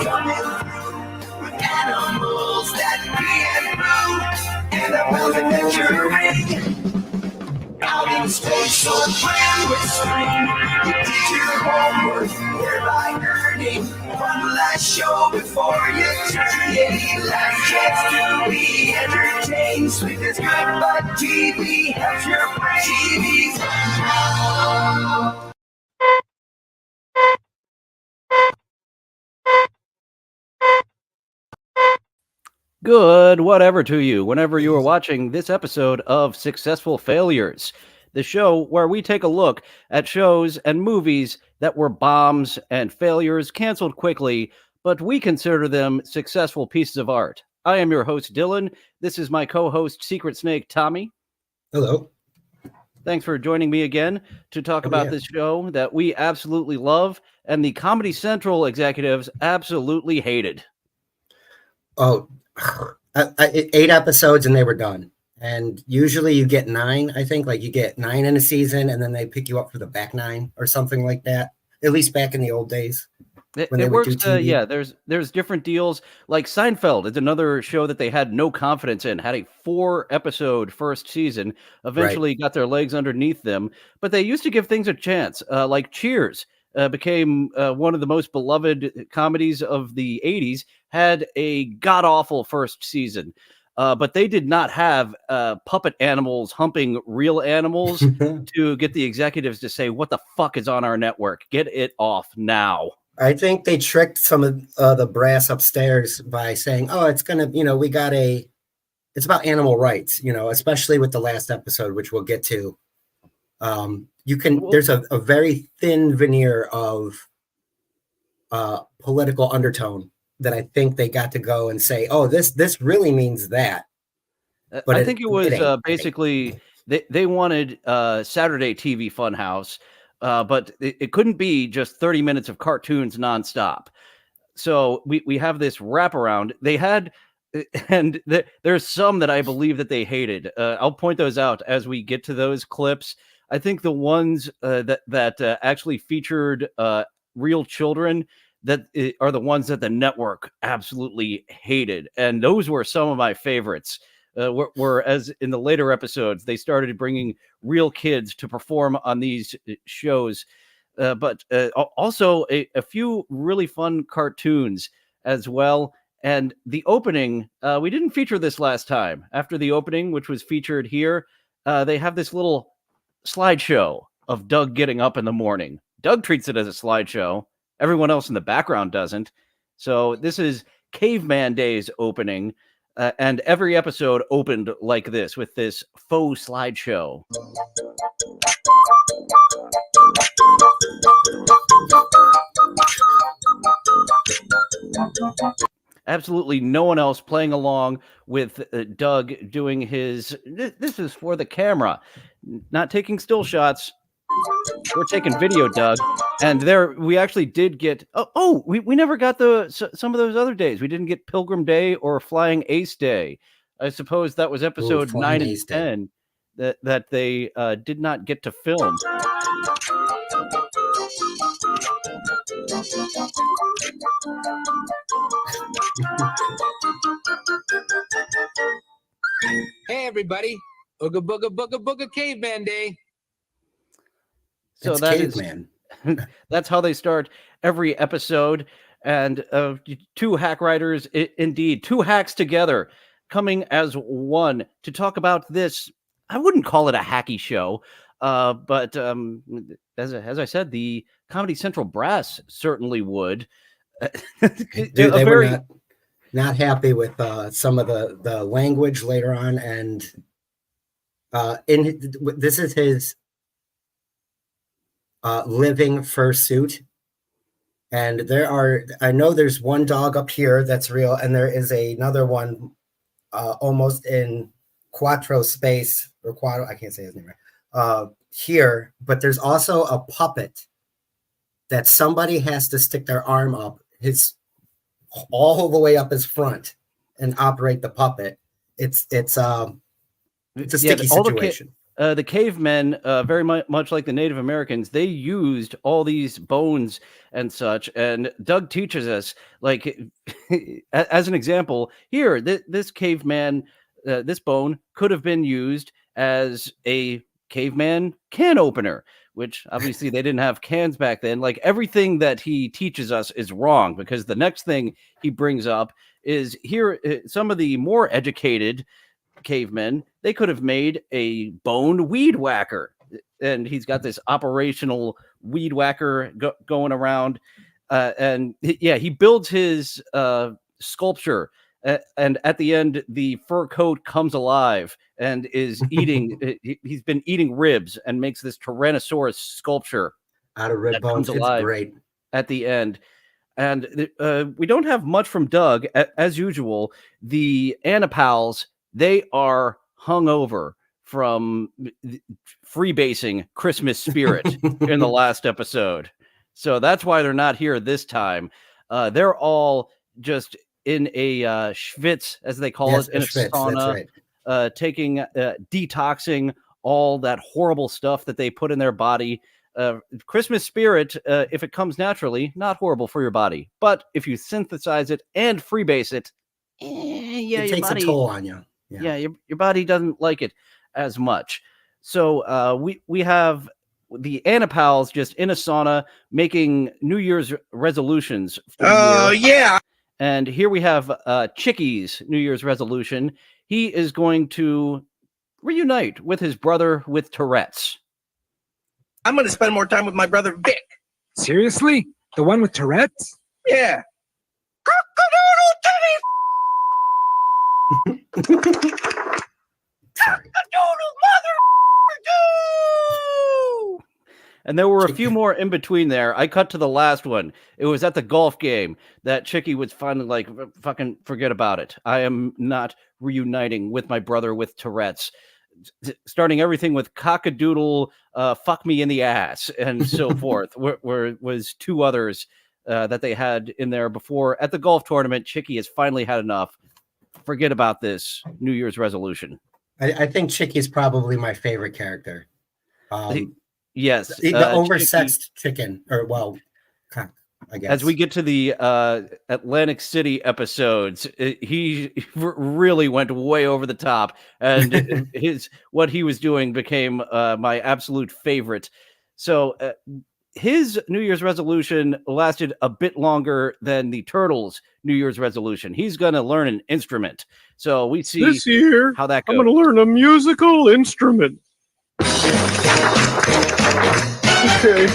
coming through with animals that pee and poo and a building adventuring. Out in space or playing with string, you did your homework, thereby earning one last show before you turn in. Last chance to be entertained. Sleep is good, but TV helps your brain. TV's Funhouse. Good whatever to you, whenever you are watching this episode of Successful Failures, the show where we take a look at shows and movies that were bombs and failures canceled quickly, but we consider them successful pieces of art. I am your host, Dillon. This is my co-host, Secret Snake, Tommy. Hello. Thanks for joining me again to talk about this show that we absolutely love and the Comedy Central executives absolutely hated. Oh, 8 episodes and they were done. And usually you get 9, I think. Like you get 9 in a season and then they pick you up for the back 9 or something like that. At least back in the old days. It works. There's different deals. Like Seinfeld is another show that they had no confidence in. Had a 4-episode first season. Eventually got their legs underneath them. But they used to give things a chance. Like Cheers became one of the most beloved comedies of the 80s. Had a god-awful first season. But they did not have puppet animals humping real animals to get the executives to say, what the fuck is on our network? Get it off now. I think they tricked some of the brass upstairs by saying, oh, it's going to, it's about animal rights, especially with the last episode, which we'll get to. There's a very thin veneer of political undertone that I think they got to go and say, oh, this really means that. But I think it was basically they wanted Saturday TV Funhouse, but it couldn't be just 30 minutes of cartoons nonstop. So we have this wraparound. They had, and there's some that I believe that they hated. I'll point those out as we get to those clips. I think the ones that actually featured real children that are the ones that the network absolutely hated. And those were some of my favorites. Whereas in the later episodes, they started bringing real kids to perform on these shows. But also a few really fun cartoons as well. And the opening, we didn't feature this last time. After the opening, which was featured here, they have this little slideshow of Doug getting up in the morning. Doug treats it as a slideshow. Everyone else in the background doesn't. So this is Caveman Day's opening. And every episode opened like this, with this faux slideshow. Absolutely no one else playing along with Doug doing his, this is for the camera, not taking still shots. We're taking video, Doug. And there we actually did get, we never got some of those other days. We didn't get Pilgrim Day or Flying Ace Day. I suppose that was episode 9 and 10 that they did not get to film. Hey, everybody. Ooga booga booga booga Caveman Day. So it's that Caveman. That's how they start every episode. And 2 hack writers, indeed, 2 hacks together, coming as one to talk about this. I wouldn't call it a hacky show, but as I said, the Comedy Central brass certainly would. They were not happy with some of the language later on, and this is his living fursuit. And I know there's one dog up here that's real, and there is another one almost in Quattro space, or Quattro, I can't say his name right, here, but there's also a puppet that somebody has to stick their arm up all the way up his front and operate the puppet. It's a sticky situation. the cavemen, very much like the Native Americans, they used all these bones and such. And Doug teaches us, like, as an example, here, this caveman, this bone could have been used as a caveman can opener, which obviously they didn't have cans back then. Like, everything that he teaches us is wrong, because the next thing he brings up is here, some of the more educated cavemen, they could have made a bone weed whacker, and he's got this operational weed whacker going around, and he builds his sculpture, and at the end the fur coat comes alive and is eating he's been eating ribs and makes this Tyrannosaurus sculpture out of rib bones. It's great at the end. And we don't have much from Doug. As usual, the Annapals, they are hungover from freebasing Christmas spirit in the last episode. So that's why they're not here this time. They're all just in a schwitz, as they call it, in a sauna, right. Taking, detoxing all that horrible stuff that they put in their body. Christmas spirit, if it comes naturally, not horrible for your body. But if you synthesize it and freebase it, it takes a toll on you. Yeah, your body doesn't like it as much. So we have the Annapals just in a sauna making New Year's resolutions. Oh, yeah. And here we have Chicky's New Year's resolution. He is going to reunite with his brother with Tourette's. I'm going to spend more time with my brother Vic. Seriously? The one with Tourette's? Yeah. Sorry. And there were a few more in between there. I cut to the last one. It was at the golf game that Chicky was finally like, fucking forget about it. I am not reuniting with my brother with Tourette's. Starting everything with cockadoodle, fuck me in the ass, and so forth. Was two others that they had in there before. At the golf tournament, Chicky has finally had enough. Forget about this New Year's resolution. I think Chicky's probably my favorite character. Yes. The oversexed chicken, or well, I guess. As we get to the Atlantic City episodes, he really went way over the top, and what he was doing became my absolute favorite. So his New Year's resolution lasted a bit longer than the Turtles' New Year's resolution. He's going to learn an instrument. So we see this year how that goes. I'm going to learn a musical instrument. Okay.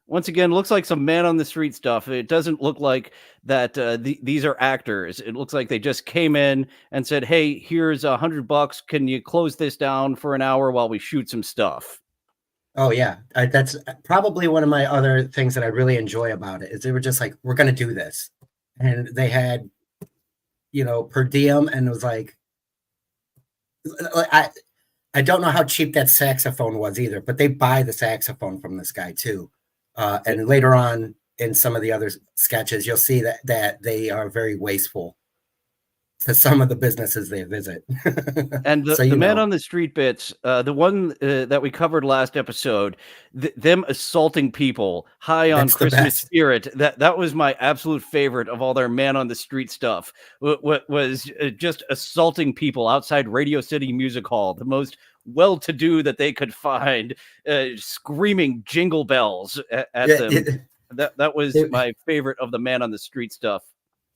Once again, looks like some man on the street stuff. It doesn't look like that these are actors. It looks like they just came in and said, hey, here's $100. Can you close this down for an hour while we shoot some stuff? Oh, yeah. That's probably one of my other things that I really enjoy about it is they were just like, we're going to do this. And they had, per diem, and it was like, I don't know how cheap that saxophone was either, but they buy the saxophone from this guy too. And later on in some of the other sketches, you'll see that they are very wasteful to some of the businesses they visit. And the man on the street bits, the one that we covered last episode, them assaulting people high on Christmas spirit, that was my absolute favorite of all their man on the street stuff. What was just assaulting people outside Radio City Music Hall, the most well-to-do that they could find, screaming jingle bells at them. That was my favorite of the man on the street stuff.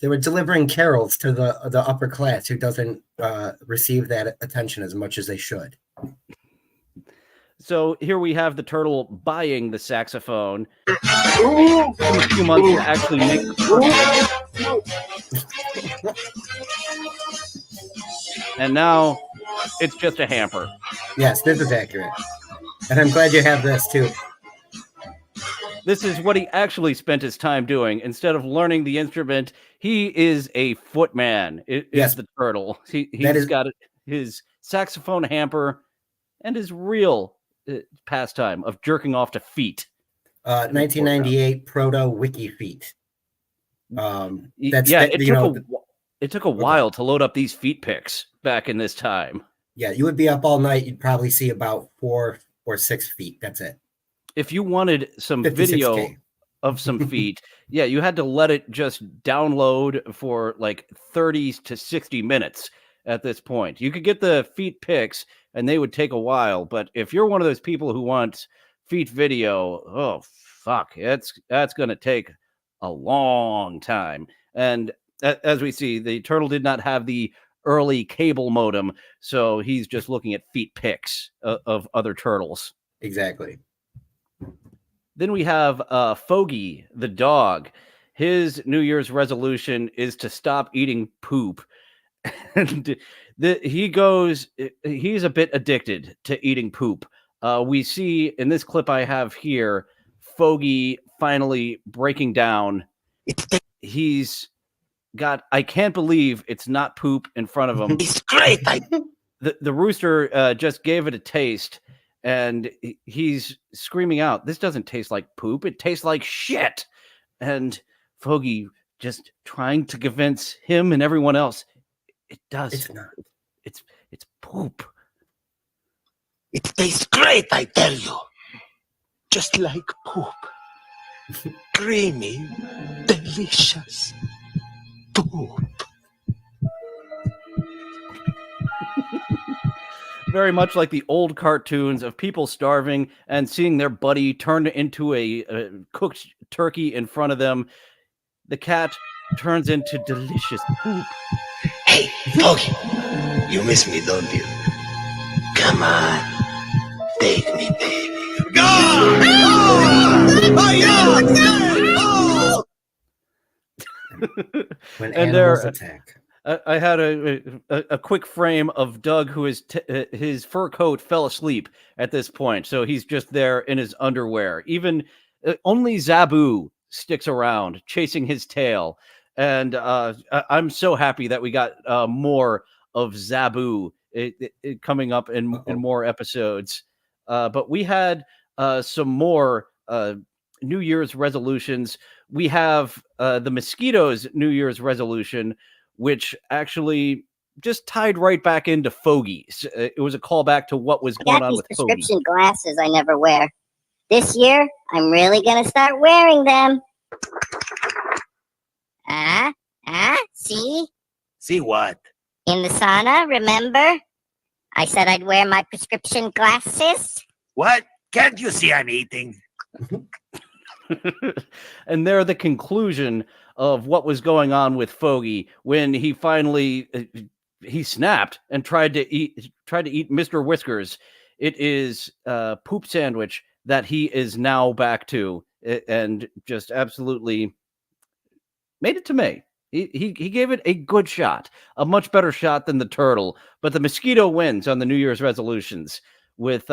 They were delivering carols to the upper class who doesn't receive that attention as much as they should. So here we have the turtle buying the saxophone. A few months to actually make and now it's just a hamper. Yes, this is accurate. And I'm glad you have this too. This is what he actually spent his time doing. Instead of learning the instrument, he is a footman. Is the turtle. He's got his saxophone hamper and his real pastime of jerking off to feet. 1998 proto wiki feet. It took a while to load up these feet pics back in this time. Yeah, you would be up all night. You'd probably see about 4 or 6 feet. That's it. If you wanted some 56K. video of some feet, yeah, you had to let it just download for like 30 to 60 minutes at this point. You could get the feet pics and they would take a while, but if you're one of those people who wants feet video, oh fuck, that's going to take a long time. And as we see, the turtle did not have the early cable modem, so he's just looking at feet pics of other turtles. Exactly. Then we have Fogy, the dog. His New Year's resolution is to stop eating poop. And he's a bit addicted to eating poop. We see in this clip I have here, Fogy finally breaking down. He's got, I can't believe it's not poop in front of him. It's great. The rooster just gave it a taste. And he's screaming out, "This doesn't taste like poop. It tastes like shit." And Fogy just trying to convince him and everyone else, it does. It's not. It's poop. It tastes great, I tell you. Just like poop. Creamy, delicious poop. Very much like the old cartoons of people starving and seeing their buddy turn into a cooked turkey in front of them. The cat turns into delicious poop. Hey, Fogy, you miss me, don't you? Come on, take me, baby. Go! When animals attack. I had a quick frame of Doug, who is his fur coat fell asleep at this point, so he's just there in his underwear. Even only Zabu sticks around, chasing his tail, and I'm so happy that we got more of Zabu coming up in more episodes. But we had some more New Year's resolutions. We have the Mosquitoes' New Year's resolution, which actually just tied right back into Fogy's. It was a callback to what was going on with Fogy. Prescription glasses I never wear. This year, I'm really going to start wearing them. See? See what? In the sauna, remember? I said I'd wear my prescription glasses. What? Can't you see I'm eating? And they're the conclusion of what was going on with Fogy when he finally he snapped and tried to eat Mr. Whiskers. It is a poop sandwich that he is now back to, and just absolutely made it to May. He gave it a good shot, a much better shot than the turtle. But the mosquito wins on the New Year's resolutions with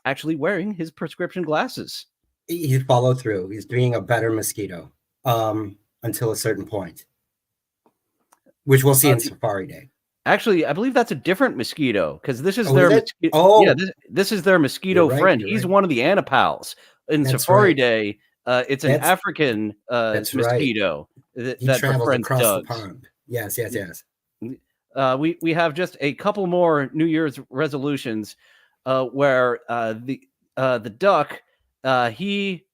actually wearing his prescription glasses. He followed through. He's being a better mosquito until a certain point, which we'll see in Safari Day. Actually, I believe that's a different mosquito, because this is this is their mosquito friend. He's one of the Anapals. In Safari Day, it's an African mosquito that travels across Doug. the pond. Yes. We have just a couple more New Year's resolutions where the duck he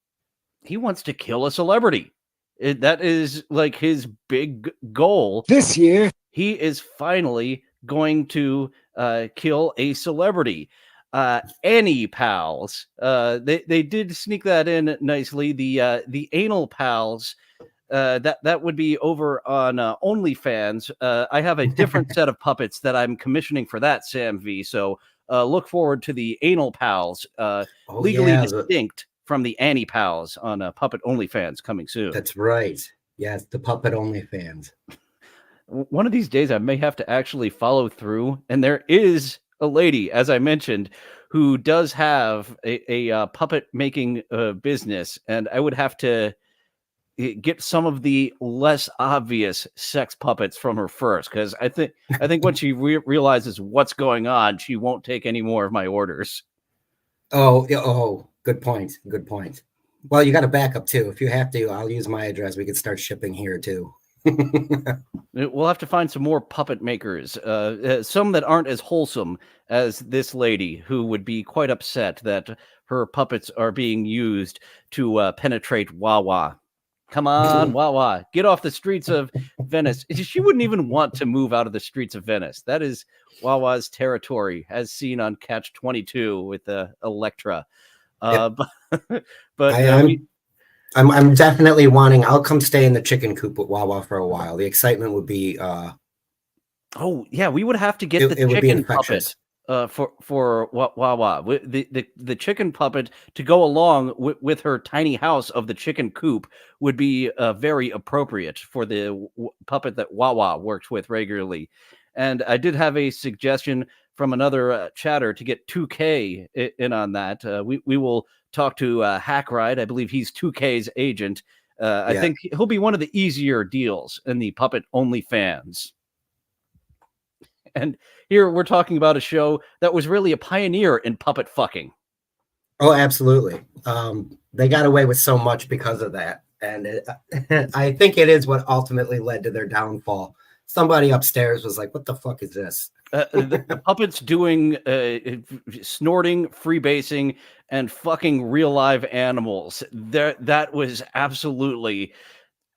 wants to kill a celebrity. That is like his big goal this year. He is finally going to kill a celebrity. Annie pals. They did sneak that in nicely. The anal pals. That would be over on OnlyFans. I have a different set of puppets that I'm commissioning for that, Sam V. So look forward to the anal pals, legally distinct from the Annie pals on Puppet OnlyFans coming soon. That's right. Yes, the Puppet OnlyFans. One of these days, I may have to actually follow through. And there is a lady, as I mentioned, who does have a puppet making business, and I would have to get some of the less obvious sex puppets from her first, because I think when she realizes what's going on, she won't take any more of my orders. Oh, good point. Good point. Well, you got a backup too. If you have to, I'll use my address. We could start shipping here too. We'll have to find some more puppet makers, some that aren't as wholesome as this lady, who would be quite upset that her puppets are being used to penetrate Wawa. Come on, Wawa, get off the streets of Venice. She wouldn't even want to move out of the streets of Venice. That is Wawa's territory, as seen on Catch 22 with Electra. Yep. But I'm definitely wanting. I'll come stay in the chicken coop with Wawa for a while. The excitement would be. Oh yeah, we would have to get the chicken puppet for Wawa. The chicken puppet to go along with her tiny house of the chicken coop would be very appropriate for the puppet that Wawa works with regularly. And I did have a suggestion from another chatter to get 2K in on that. We will talk to Hackride. I believe he's 2K's agent. I think he'll be one of the easier deals in the puppet only fans. And here we're talking about a show that was really a pioneer in puppet fucking. Oh, absolutely. They got away with so much because of that. And I think it is what ultimately led to their downfall. Somebody upstairs was like, what the fuck is this? The puppets doing snorting, freebasing, and fucking real live animals. That was absolutely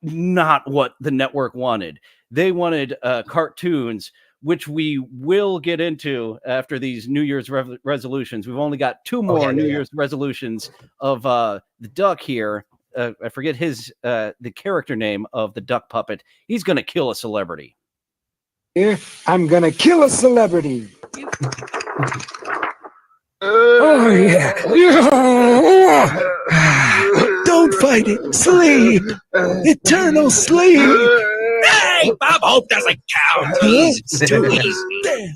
not what the network wanted. They wanted cartoons, which we will get into after these New Year's resolutions. We've only got 2 more New Year's resolutions of the duck here. I forget the character name of the duck puppet. He's going to kill a celebrity. I'm gonna kill a celebrity. Oh yeah. Don't fight it. Sleep. Eternal sleep. Hey, Bob Hope doesn't count. It's too easy.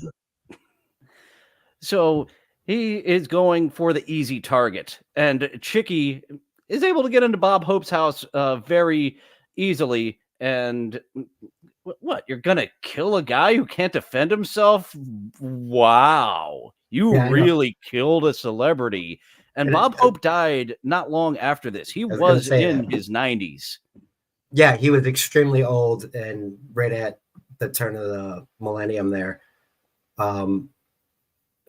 So he is going for the easy target, and Chicky is able to get into Bob Hope's house very easily. And what? You're gonna kill a guy who can't defend himself? Wow, you really killed a celebrity. And Bob Hope died not long after this. He was in his 90s. Yeah, he was extremely old and right at the turn of the millennium there. I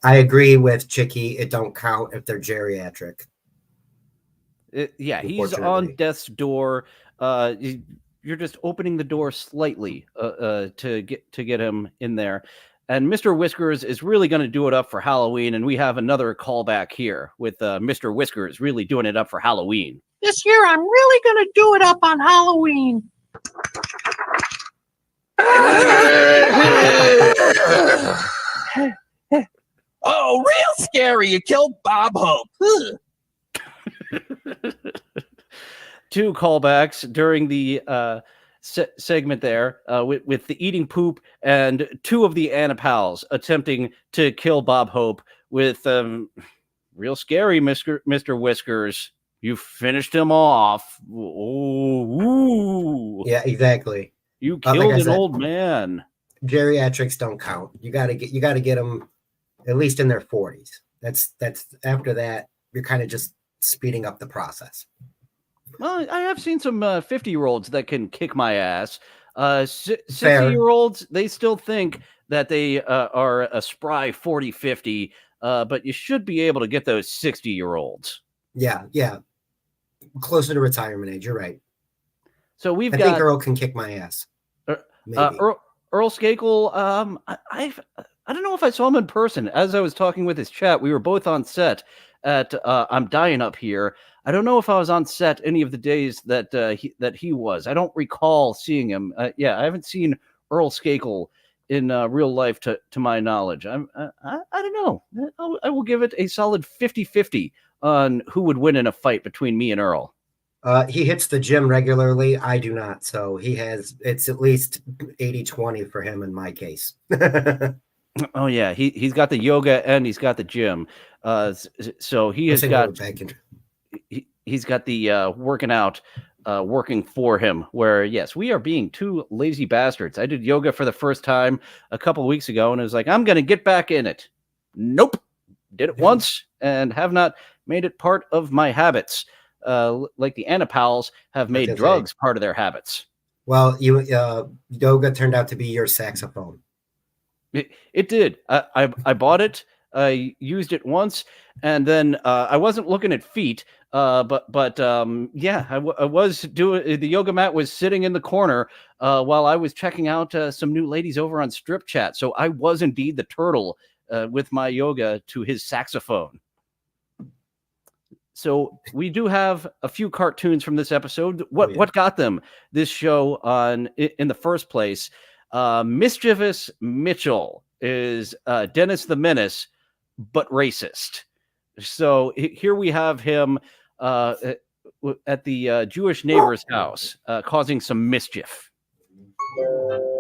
agree with Chicky. It don't count if they're geriatric. Yeah, he's on death's door. You're just opening the door slightly to get him in there. And Mr. Whiskers is really going to do it up for Halloween. And we have another callback here with Mr. Whiskers really doing it up for Halloween. This year, I'm really going to do it up on Halloween. Oh, real scary. You killed Bob Hope. 2 callbacks during the segment there with the eating poop and 2 of the Annapals attempting to kill Bob Hope with real scary, Mr. Whiskers. You finished him off. Ooh. Yeah, exactly. You killed an old man. Geriatrics don't count. You got to get them at least in their 40s. That's after that you're kind of just speeding up the process. Well, I have seen some 50-year-olds that can kick my ass. 60-year-olds, they still think that they are a spry 40-50, but you should be able to get those 60-year-olds. Yeah. Closer to retirement age, you're right. So I think Earl can kick my ass. Earl Skakel, I don't know if I saw him in person. As I was talking with his chat, we were both on set at I'm Dying Up Here. I don't know if I was on set any of the days that he was. I don't recall seeing him. I haven't seen Earl Skakel in real life to my knowledge. I don't know. I will give it a solid 50-50 on who would win in a fight between me and Earl. He hits the gym regularly. I do not. So it's at least 80-20 for him in my case. Oh yeah. He's got the yoga and he's got the gym. So he's got the working out working for him, where yes, we are being 2 lazy bastards. I did yoga for the first time a couple of weeks ago and it was like, I'm going to get back in it. Nope. Did it once and have not made it part of my habits. Like the Annapals have made drugs part of their habits. Well, yoga turned out to be your saxophone. It did. I bought it. I used it once, and then I wasn't looking at feet. But yeah, I was doing the yoga mat was sitting in the corner while I was checking out some new ladies over on Strip Chat. So I was indeed the turtle with my yoga to his saxophone. So we do have a few cartoons from this episode. What got them this show in the first place? Mischievous Mitchell is Dennis the Menace, but racist. So here we have him at the Jewish neighbor's house, causing some mischief.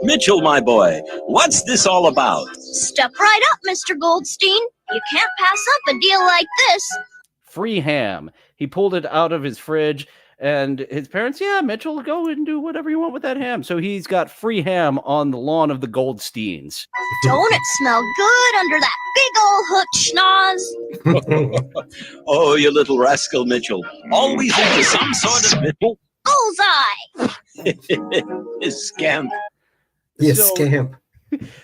Mitchell, my boy, what's this all about? Step right up, Mr. Goldstein. You can't pass up a deal like this. Free ham. He pulled it out of his fridge, and his parents, yeah, Mitchell, go and do whatever you want with that ham. So he's got free ham on the lawn of the Goldsteins. Don't it smell good under that big old hook schnoz? Oh, you little rascal, Mitchell. Always into some sort of Mitchell. Bullseye! Scamp. Scamp.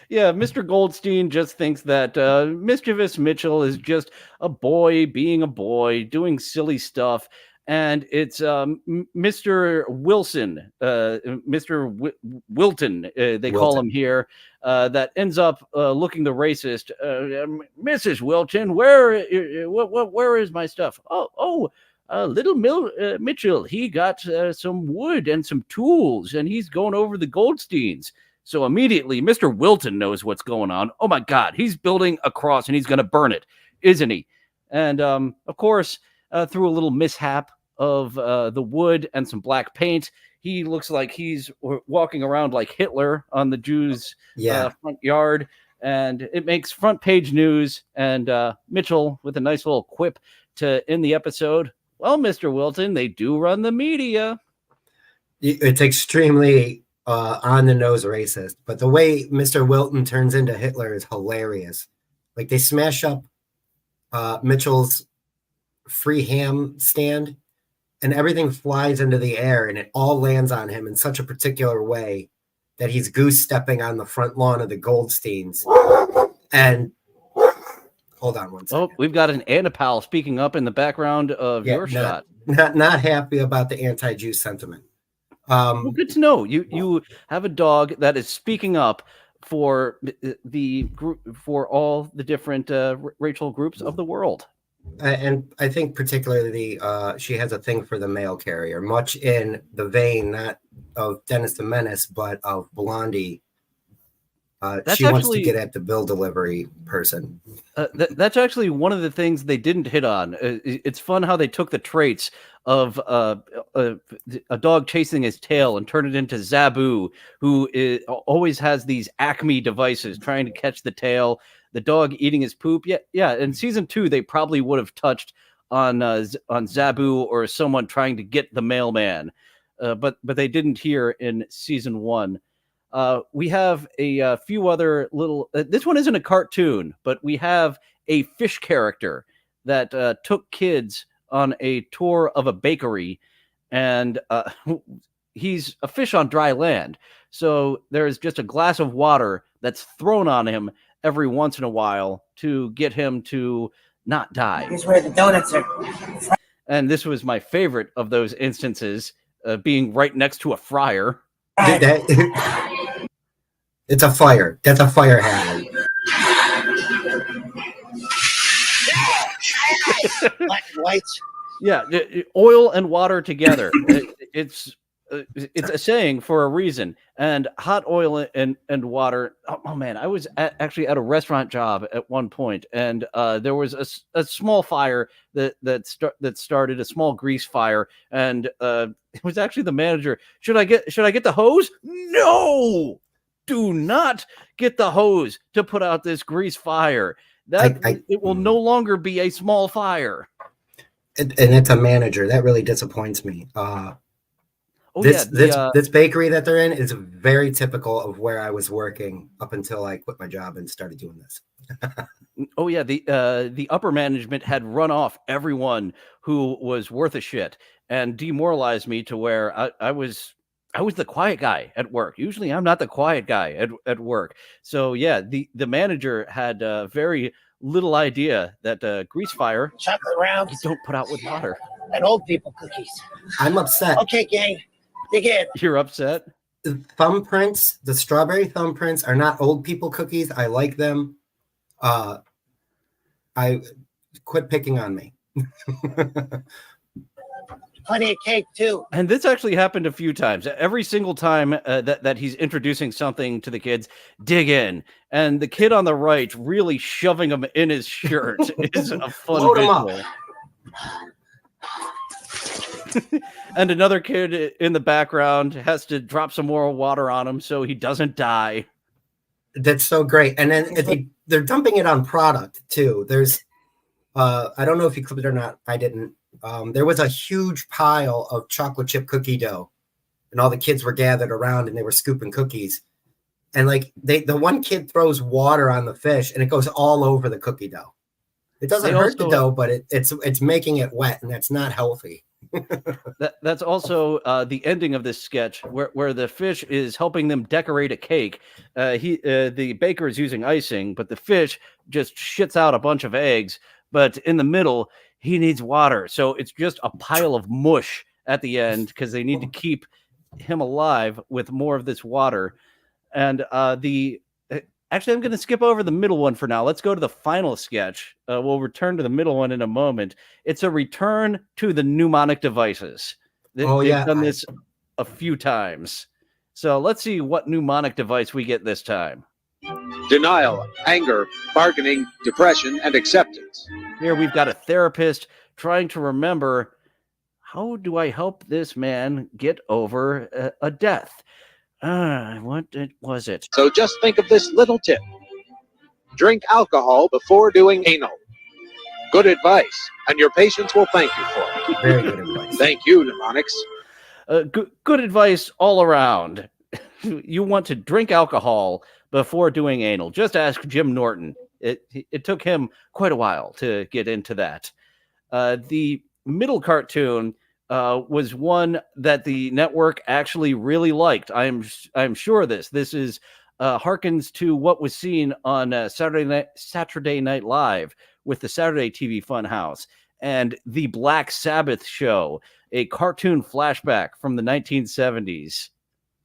Yeah, Mr. Goldstein just thinks that Mischievous Mitchell is just a boy being a boy, doing silly stuff. And it's Mr. Wilson, Mr. Wilton, they call him here, that ends up looking the racist. Mrs. Wilton, where is my stuff? Little Mitchell, he got some wood and some tools, and he's going over the Goldsteins. So immediately, Mr. Wilton knows what's going on. Oh, my God, he's building a cross, and he's going to burn it, isn't he? And, of course, through a little mishap of the wood and some black paint, he looks like he's walking around like Hitler on the Jews' front yard. And it makes front page news. And Mitchell, with a nice little quip to end the episode, well, Mr. Wilton, they do run the media. It's extremely on the nose racist, but the way Mr. Wilton turns into Hitler is hilarious. Like, they smash up Mitchell's free ham stand, and everything flies into the air, and it all lands on him in such a particular way that he's goose stepping on the front lawn of the Goldsteins. And hold on one second. Oh, we've got an Annapal speaking up in the background of your shot. Not happy about the anti-Jew sentiment. Well, good to know. You have a dog that is speaking up for the group, for all the different racial groups of the world. And I think particularly she has a thing for the mail carrier, much in the vein not of Dennis the Menace, but of Blondie. She wants to get at the bill delivery person. That's actually one of the things they didn't hit on. It's fun how they took the traits of a dog chasing his tail and turned it into Zabu, who always has these Acme devices trying to catch the tail. The dog eating his poop. Yeah. In season 2, they probably would have touched on Zabu or someone trying to get the mailman, but they didn't here in season 1. We have a few other little. This one isn't a cartoon, but we have a fish character that took kids on a tour of a bakery, and he's a fish on dry land. So there's just a glass of water that's thrown on him every once in a while to get him to not die. Here's where the donuts are. And this was my favorite of those instances, being right next to a fryer. It's a fire. That's a fire hazard. Black and white. Yeah, oil and water together. It's a saying for a reason. And hot oil and water. Oh man, I was actually at a restaurant job at one point, and there was a small fire that started, a small grease fire, and it was actually the manager. Should I get the hose? No, do not get the hose to put out this grease fire. It will no longer be a small fire. And it's a manager. That really disappoints me. This bakery that they're in is very typical of where I was working up until I quit my job and started doing this. Oh yeah, the upper management had run off everyone who was worth a shit and demoralized me to where I was I was the quiet guy at work. Usually I'm not the quiet guy at work. So yeah, the manager had very little idea that grease fire Chocolate rounds. you don't put out with water. And old people cookies. I'm upset. Okay, gang. Dig in. You're upset? The thumbprints, the strawberry thumbprints are not old people cookies. I like them. I quit picking on me. Plenty of cake too. And this actually happened a few times. Every single time that he's introducing something to the kids, dig in. And the kid on the right really shoving him in his shirt is a fun Load him visual. And another kid in the background has to drop some more water on him so he doesn't die. That's so great. And then they're dumping it on product too. There's, I don't know if you clipped it or not. I didn't. There was a huge pile of chocolate chip cookie dough, and all the kids were gathered around and they were scooping cookies. And like the one kid throws water on the fish and it goes all over the cookie dough. It doesn't hurt the dough, but it's making it wet, and that's not healthy. That's also the ending of this sketch where the fish is helping them decorate a cake. The baker is using icing, but the fish just shits out a bunch of eggs. But in the middle, he needs water. So it's just a pile of mush at the end because they need to keep him alive with more of this water. And actually, I'm going to skip over the middle one for now. Let's go to the final sketch. We'll return to the middle one in a moment. It's a return to the mnemonic devices. They've done this a few times. So let's see what mnemonic device we get this time. Denial, anger, bargaining, depression, and acceptance. Here we've got a therapist trying to remember, how do I help this man get over a death? What was it? So just think of this little tip. Drink alcohol before doing anal. Good advice, and your patients will thank you for it. Very good advice. Thank you, mnemonics. Good advice all around. You want to drink alcohol before doing anal. Just ask Jim Norton. It took him quite a while to get into that. The middle cartoon was one that the network actually really liked. I'm sure this is harkens to what was seen on Saturday Night Live with the Saturday TV Funhouse and the Black Sabbath show, a cartoon flashback from the 1970s.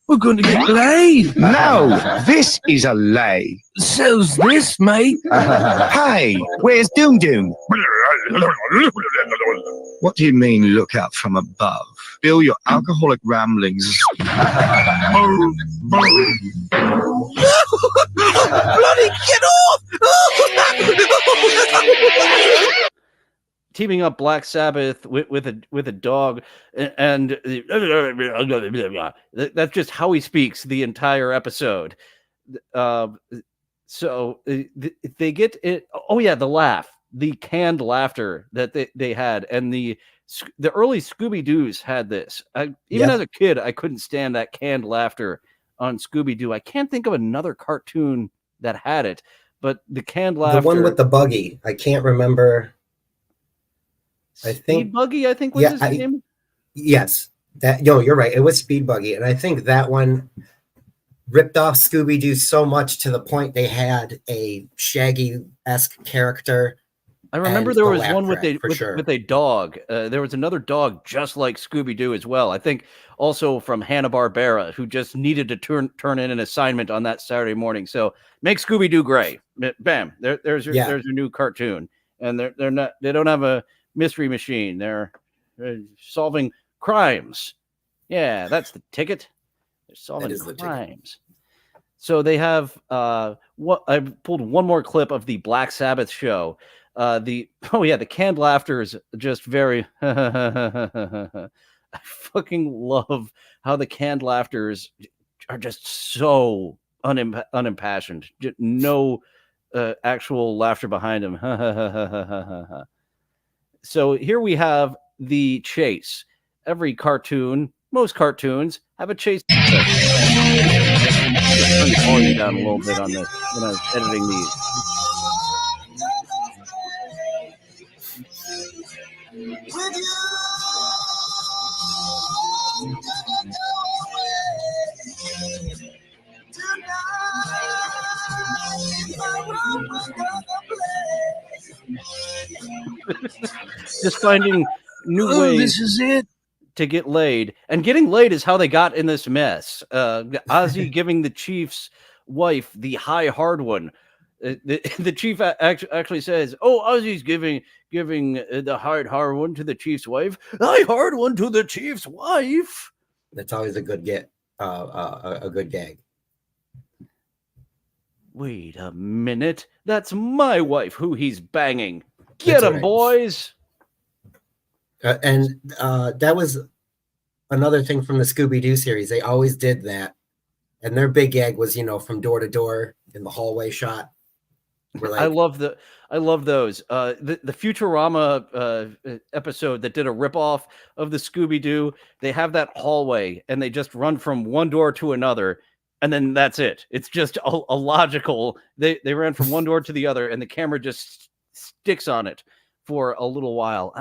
We're going to get laid. No, this is a lay. So's this, mate. Hey, where's Doom Doom? What do you mean, look out from above? Bill, your alcoholic ramblings. Bloody get off! Teaming up Black Sabbath with a dog, and that's just how he speaks the entire episode. So they get it. Oh yeah, the laugh, the canned laughter that they had, and the early Scooby-Doo's had this. Even as a kid, I couldn't stand that canned laughter on Scooby-Doo. I can't think of another cartoon that had it, but the canned laughter. The one with the buggy. I can't remember. Speed Buggy, I think was his name. Yes, you're right. It was Speed Buggy, and I think that one ripped off Scooby-Doo so much to the point they had a Shaggy-esque character. I remember there was one with a dog. There was another dog just like Scooby-Doo as well. I think also from Hanna-Barbera, who just needed to turn in an assignment on that Saturday morning. So make Scooby-Doo gray. Bam! There's your new cartoon, and they don't have a mystery machine. They're solving crimes. Yeah, that's the ticket. They're solving crimes. So they have what I pulled one more clip of the Black Sabbath show. The canned laughter is just very I fucking love how the canned laughters are just so unimpassioned. No actual laughter behind them. So here we have the chase. Every cartoon, most cartoons, have a chase. Turn the volume down a little bit on this when I was editing these. Just finding new ways. This is it. To get laid, and getting laid is how they got in this mess. Ozzy giving the chief's wife the high hard one. The chief actually says, "Oh, Ozzy's giving the hard one to the chief's wife. High hard one to the chief's wife." That's always a good get. A good gag. Wait a minute, that's my wife who he's banging. Get him, boys. And that was another thing from the Scooby-Doo series. They always did that. And their big gag was, from door to door in the hallway shot. Like, I love those. The Futurama episode that did a ripoff of the Scooby-Doo, they have that hallway and they just run from one door to another. And then that's it. It's just a logical. They ran from one door to the other and the camera just sticks on it for a little while.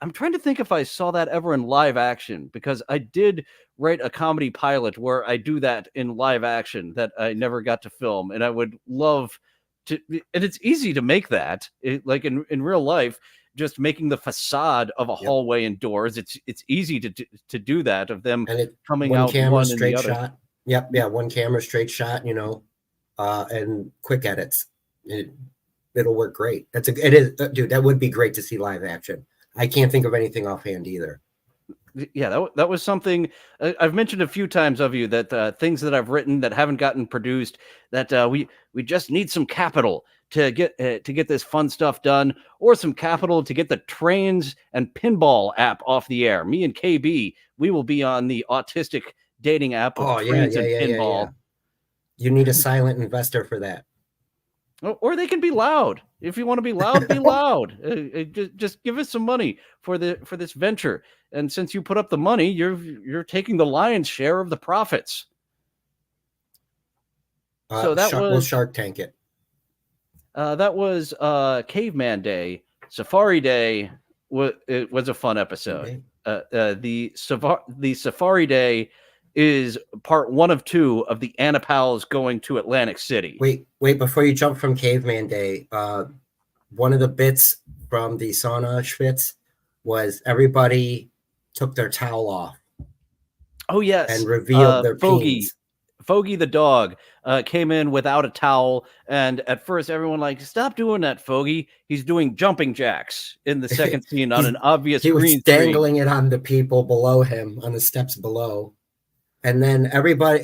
I'm trying to think if I saw that ever in live action, because I did write a comedy pilot where I do that in live action that I never got to film. And I would love to, and it's easy to make that, like in real life, just making the facade of a hallway and doors. It's easy to do that, of them coming out one straight and the shot. other. Yep. Yeah. One camera straight shot, and quick edits. It'll work great. It is, dude, that would be great to see live action. I can't think of anything offhand either. Yeah, that was something I've mentioned a few times of you, that things that I've written that haven't gotten produced, that we just need some capital to get this fun stuff done, or some capital to get the trains and pinball app off the air. Me and KB, we will be on the autistic dating app of trains and pinball. Yeah. You need a silent investor for that. Or they can be loud. If you want to be loud, be loud. Just give us some money for this venture. And since you put up the money, you're taking the lion's share of the profits. So we'll Shark Tank it. That was Caveman Day. Safari Day was a fun episode. The Safari Day is part 1 of 2 of the Annapals going to Atlantic City. Wait, before you jump from Caveman Day, one of the bits from the Sauna schwitz was everybody took their towel off. Oh, yes. And revealed their Fogy. peens. Fogy the dog came in without a towel, and at first everyone stop doing that, Fogy. He's doing jumping jacks in the second scene on an obvious green screen. He was dangling it on the people below him, on the steps below. And then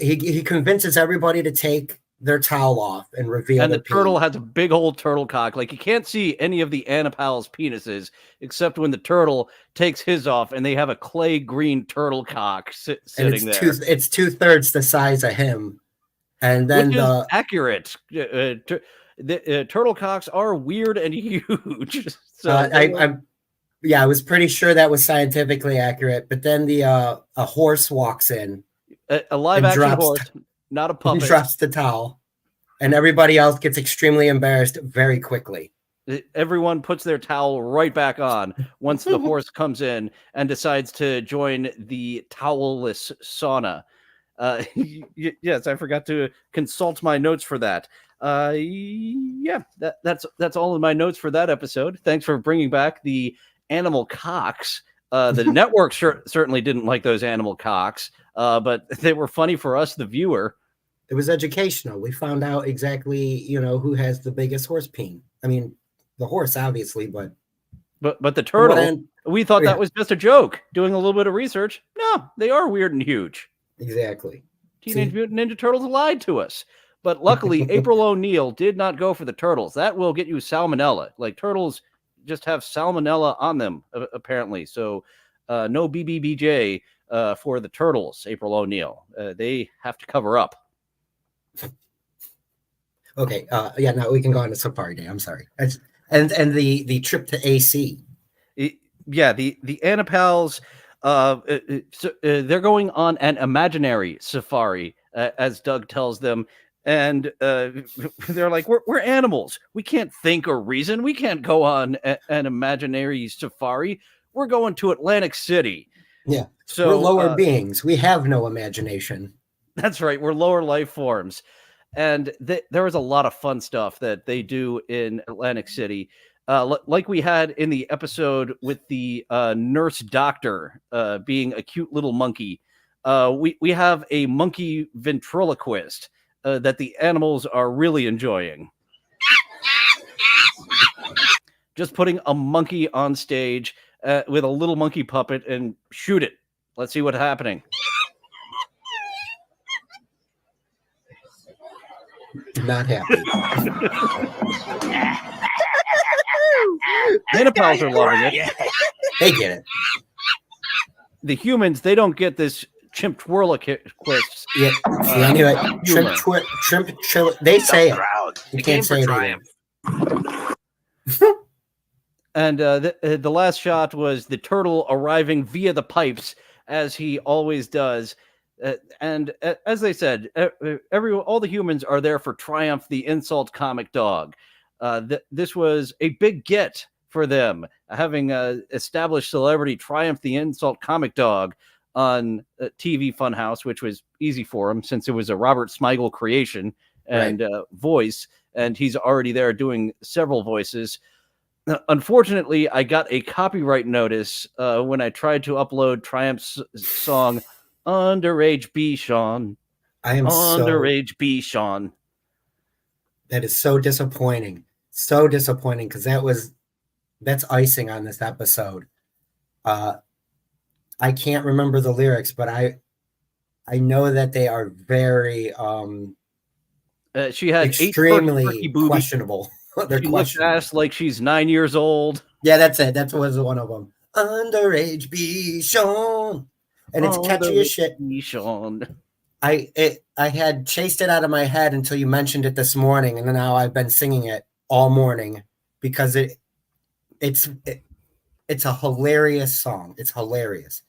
he convinces everybody to take their towel off and reveal. And the turtle has a big old turtle cock. Like, you can't see any of the Annapals' penises except when the turtle takes his off, and they have a clay green turtle cock sitting there. It's 2/3 the size of him. And then which is accurate. The turtle cocks are weird and huge. So I was pretty sure that was scientifically accurate. But then a horse walks in. A live action horse, not a puppet. He drops the towel, and everybody else gets extremely embarrassed very quickly. Everyone puts their towel right back on once the horse comes in and decides to join the towelless sauna. Yes, I forgot to consult my notes for that. That's all in my notes for that episode. Thanks for bringing back the animal cocks. The network certainly didn't like those animal cocks, but they were funny for us, the viewer. It was educational. We found out exactly, who has the biggest horse peen. I mean, the horse, obviously, but the turtle. We thought that was just a joke. Doing a little bit of research, no, they are weird and huge. Exactly. Teenage Mutant Ninja Turtles lied to us. But luckily, April O'Neil did not go for the turtles. That will get you salmonella. Like, turtles just have salmonella on them, apparently. So no BBBJ for the turtles, April O'Neil. They have to cover up. Okay. Now we can go on to Safari Day. I'm sorry. And the trip to AC. The Annapals, they're going on an imaginary safari, as Doug tells them. And they're like, we're animals. We can't think or reason. We can't go on an imaginary safari. We're going to Atlantic City. Yeah. So we're lower beings. We have no imagination. That's right. We're lower life forms. And there was a lot of fun stuff that they do in Atlantic City. Like we had in the episode with the nurse doctor being a cute little monkey. We have a monkey ventriloquist that the animals are really enjoying. Just putting a monkey on stage with a little monkey puppet and shoot it. Let's see what's happening. Not happy. Menopause are loving it. They get it. The humans, they don't get this chimp twirliquist. Yeah, see, I knew it. Shrimp, they say it. You can't say it either. And the last shot was the turtle arriving via the pipes, as he always does. And as they said, all the humans are there for Triumph, the insult comic dog. This was a big get for them, having established celebrity Triumph, the insult comic dog on TV Funhouse, which was easy for him since it was a Robert Smigel creation and voice, and he's already there doing several voices. Unfortunately, I got a copyright notice when I tried to upload Triumph's song Underage B Sean. I am Underage B Sean. That is so disappointing. So disappointing, because that's icing on this episode. I can't remember the lyrics, but I know that they are very she had extremely questionable. They're questionable. Ass like she's 9 years old. Yeah, that's it. That was one of them. Underage B Sean. And it's catchy as shit. Sean. I had chased it out of my head until you mentioned it this morning, and now I've been singing it all morning because it's a hilarious song. It's hilarious.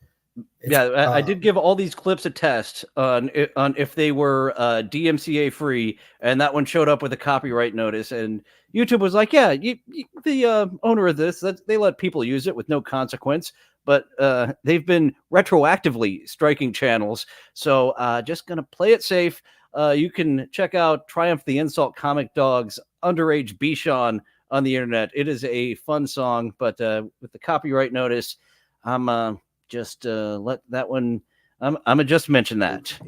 I did give all these clips a test on if they were DMCA free, and that one showed up with a copyright notice, and YouTube was like, yeah, the owner of this, they let people use it with no consequence, but they've been retroactively striking channels, so just gonna play it safe. You can check out Triumph the Insult Comic Dog's Underage Bichon on the internet. It is a fun song, but with the copyright notice, I'm just let that one. I'm gonna just mention that.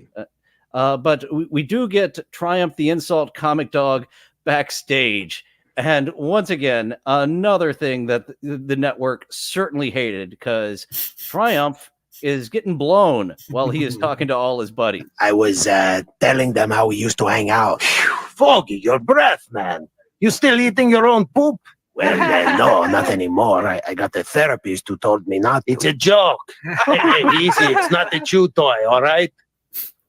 But we do get Triumph the Insult Comic Dog backstage, and once again, another thing that the network certainly hated, because Triumph is getting blown while he is talking to all his buddies. I was telling them how we used to hang out. Fogy, your breath, man. You still eating your own poop? Well, no, not anymore. I got a therapist who told me not to. It's a joke. Hey, easy. It's not a chew toy, all right?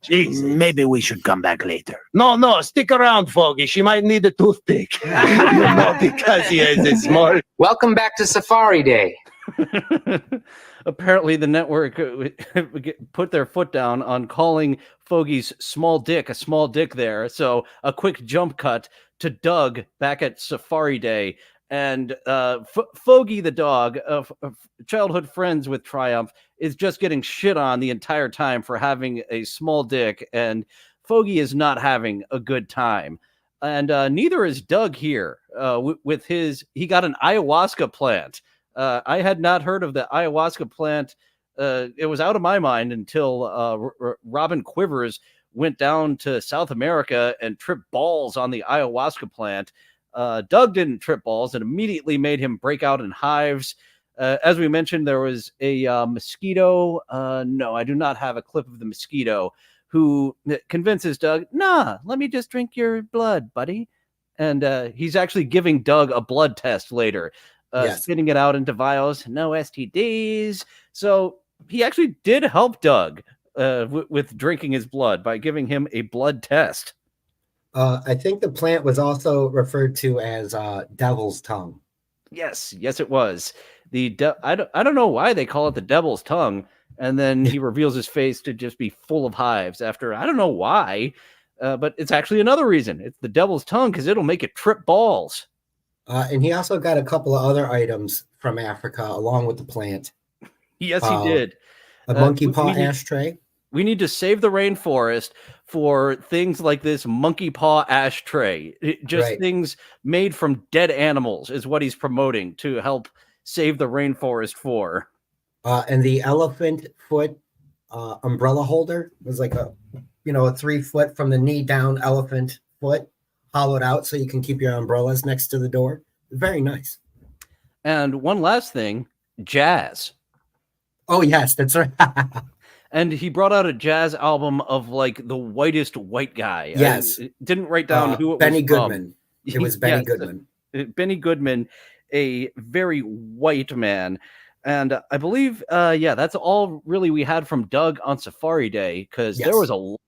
Jeez, maybe we should come back later. No, stick around, Fogy. She might need a toothpick. Because he has a small... Welcome back to Safari Day. Apparently, the network put their foot down on calling Fogy's small dick a small dick there. So a quick jump cut to Doug back at Safari Day. And Fogy the dog, childhood friends with Triumph, is just getting shit on the entire time for having a small dick. And Fogy is not having a good time. And neither is Doug here with his... He got an ayahuasca plant. I had not heard of the ayahuasca plant. It was out of my mind until Robin Quivers went down to South America and tripped balls on the ayahuasca plant. Doug didn't trip balls and immediately made him break out in hives. As we mentioned, there was a mosquito. No, I do not have a clip of the mosquito who convinces Doug, nah, let me just drink your blood, buddy. And he's actually giving Doug a blood test later. Spitting it out into vials, no STDs. So he actually did help Doug with drinking his blood by giving him a blood test. I think the plant was also referred to as devil's tongue. Yes, it was. I don't know why they call it the devil's tongue, and then he reveals his face to just be full of hives after, I don't know why, but it's actually another reason. It's the devil's tongue because it'll make it trip balls. And he also got a couple of other items from Africa along with the plant. Yes, he did. A monkey paw ashtray. We need to save the rainforest for things like this monkey paw ashtray. Just things made from dead animals is what he's promoting to help save the rainforest for. And the elephant foot umbrella holder was like a 3 foot from the knee down elephant foot, hollowed out so you can keep your umbrellas next to the door. Very nice. And one last thing, jazz. Oh, yes, that's right. And he brought out a jazz album of like the whitest white guy. Yes. I didn't write down who it Benny was Goodman. From. It was Benny Goodman. Benny Goodman, a very white man. And I believe, that's all really we had from Doug on Safari Day, because there was a lot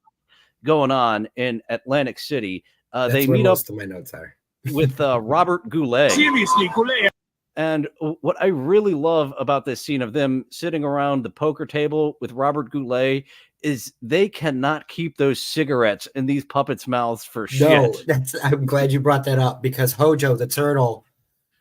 going on in Atlantic City. They meet up. Most of my notes are with Robert Goulet. Seriously, Goulet. And what I really love about this scene of them sitting around the poker table with Robert Goulet is they cannot keep those cigarettes in these puppets' mouths for shit. I'm glad you brought that up, because Hojo the turtle,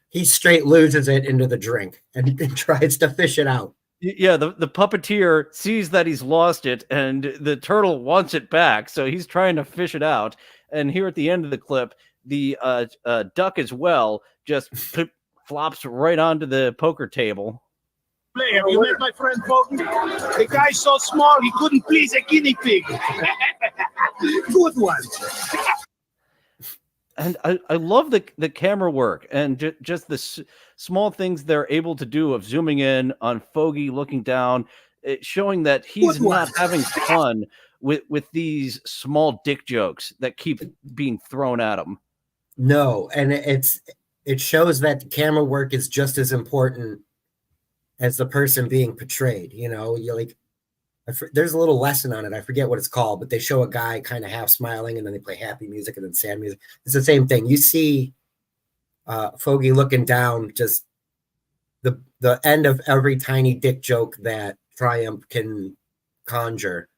he straight loses it into the drink and tries to fish it out. Yeah, the puppeteer sees that he's lost it and the turtle wants it back, so he's trying to fish it out. And here at the end of the clip, the duck as well just flops right onto the poker table. Have you met my friend Fogy? The guy's so small he couldn't please a guinea pig. Good one. And I love the camera work and just the small things they're able to do of zooming in on Fogy looking down, showing that he's not having fun with these small dick jokes that keep being thrown at him. No, and it shows that the camera work is just as important as the person being portrayed. You're like, there's a little lesson on it. I forget what it's called, but they show a guy kind of half smiling and then they play happy music and then sad music. It's the same thing. You see Fogy looking down, just the end of every tiny dick joke that Triumph can conjure.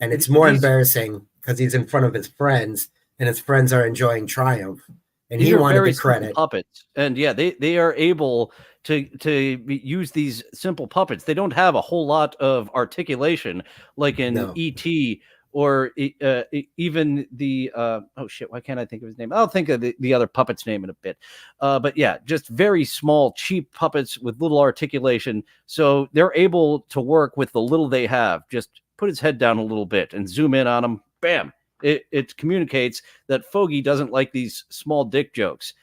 And it's more embarrassing because he's in front of his friends and his friends are enjoying Triumph. And he wanted the credit. Puppets. And yeah, they are able to use these simple puppets. They don't have a whole lot of articulation like in E.T. or even the why can't I think of his name? I'll think of the other puppet's name in a bit. But yeah, just very small, cheap puppets with little articulation. So they're able to work with the little they have. Just put his head down a little bit and zoom in on him. Bam. It communicates that Fogy doesn't like these small dick jokes.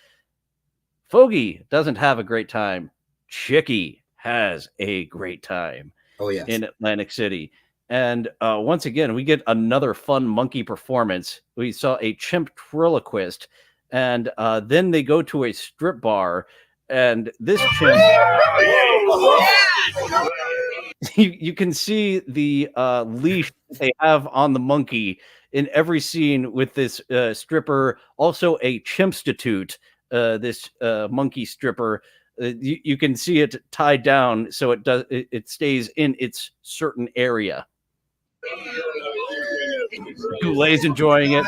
Fogy doesn't have a great time. Chicky has a great time. Oh, yes. In Atlantic City. And once again, we get another fun monkey performance. We saw a chimp triloquist, and then they go to a strip bar, and this chimp... you can see the leash they have on the monkey in every scene with this stripper, also a chimpstitute, this monkey stripper. You can see it tied down so it stays in its certain area. Goulet's enjoying it.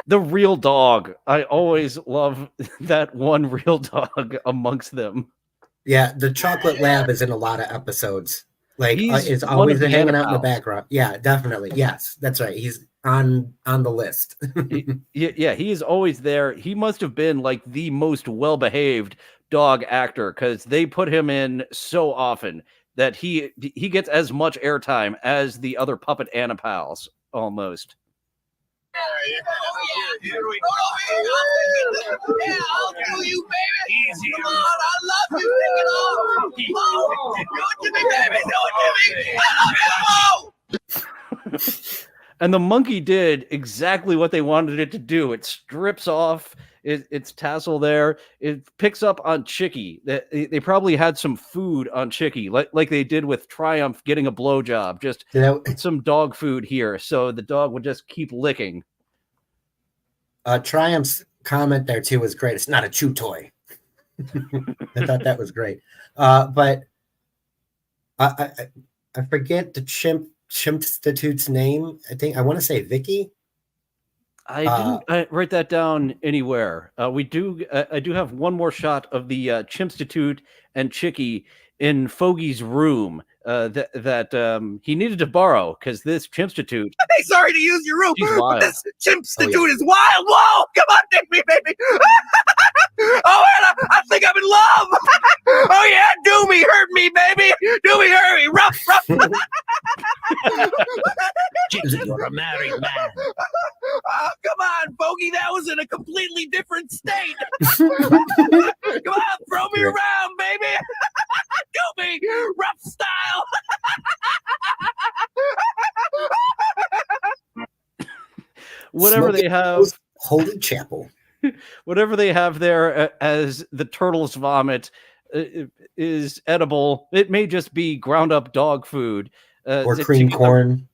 The real dog. I always love that one real dog amongst them. Yeah, the chocolate lab is in a lot of episodes. Like, is always hanging out in the background. Yeah, definitely. Yes, that's right. He's on the list. Yeah, he is always there. He must have been like the most well-behaved dog actor because they put him in so often that he gets as much airtime as the other puppet Anapals almost. Yeah, I'll do you, baby. Come on, I love you. Take it off. Do it to me, baby. Do it to me. I love you. And the monkey did exactly what they wanted it to do. It strips off its tassel there. It picks up on Chicky. They probably had some food on Chicky, like they did with Triumph getting a blowjob. Just some dog food here, so the dog would just keep licking. Triumph's comment there too was great. It's not a chew toy. I thought that was great. But I forget the Chimpstitute's name. I want to say Vicky. I didn't write that down anywhere. I do have one more shot of the Chimpstitute and Chicky in Fogy's room. that he needed to borrow because this chimpstitute. Hey, sorry to use your room, She's but wild. this chimpstitute is wild. Whoa, come on, take me, baby. Oh, Anna, I think I'm in love. Oh, yeah, do me, hurt me, baby. Do me, hurry, rough. You're a married man. Come on, Fogy, that was in a completely different state. Come on, throw me around, baby. Do me, rough style. Whatever they have. Holy Chapel. Whatever they have there as the turtle's vomit is edible. It may just be ground up dog food. Or cream corn.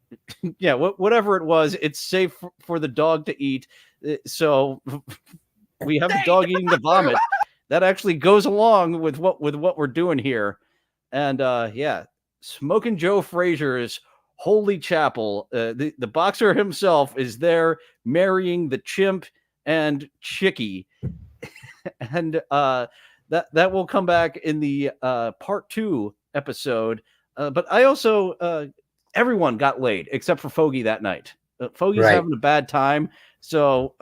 Yeah, whatever it was, it's safe for the dog to eat. So we have the dog eating the vomit. That actually goes along with what we're doing here. And yeah, Smoking Joe Frazier's Holy Chapel. The boxer himself is there marrying the chimp and Chicky. And that will come back in the part 2 episode. But I also everyone got laid except for Fogy that night. Fogy's having a bad time, so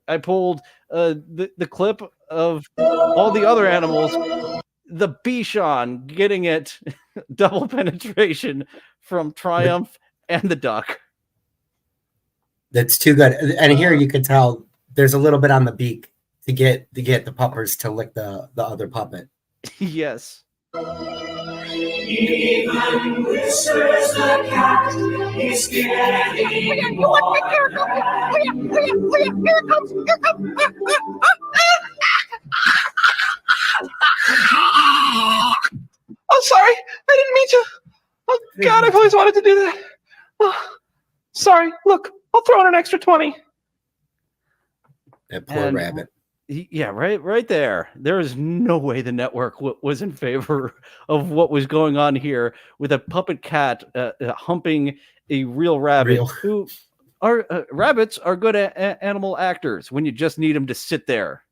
I pulled the clip of all the other animals. The Bichon getting it double penetration from Triumph and the duck. That's too good. And here you can tell there's a little bit on the beak to get the puppers to lick the other puppet. Yes. Even whispers the cat, he's getting more. Here it comes. Oh, sorry. I didn't mean to. Oh, God, I've always wanted to do that. Oh, sorry. Look, I'll throw in an extra 20. That poor rabbit. Yeah, right there. There is no way the network was in favor of what was going on here with a puppet cat humping a real rabbit. Who are rabbits are good animal actors when you just need them to sit there.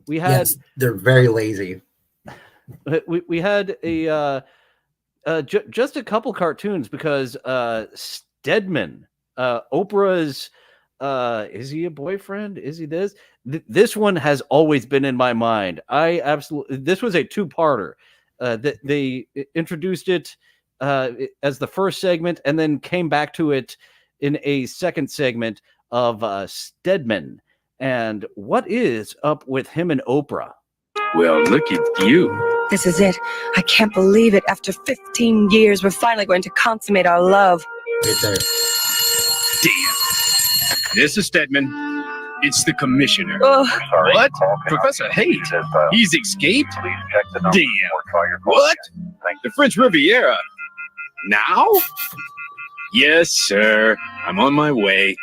We had they're very lazy. We had just a couple cartoons because Stedman, Oprah's. Is he a boyfriend? Is he this? This one has always been in my mind. This was a 2-parter. That they introduced it as the first segment and then came back to it in a second segment of Stedman. And what is up with him and Oprah? Well, look at you. This is it. I can't believe it. After 15 years, we're finally going to consummate our love. Right there. Damn. This is Stedman. It's the commissioner. What? Professor Haight? He's escaped? Damn. What? The French Riviera? Now? Yes, sir. I'm on my way.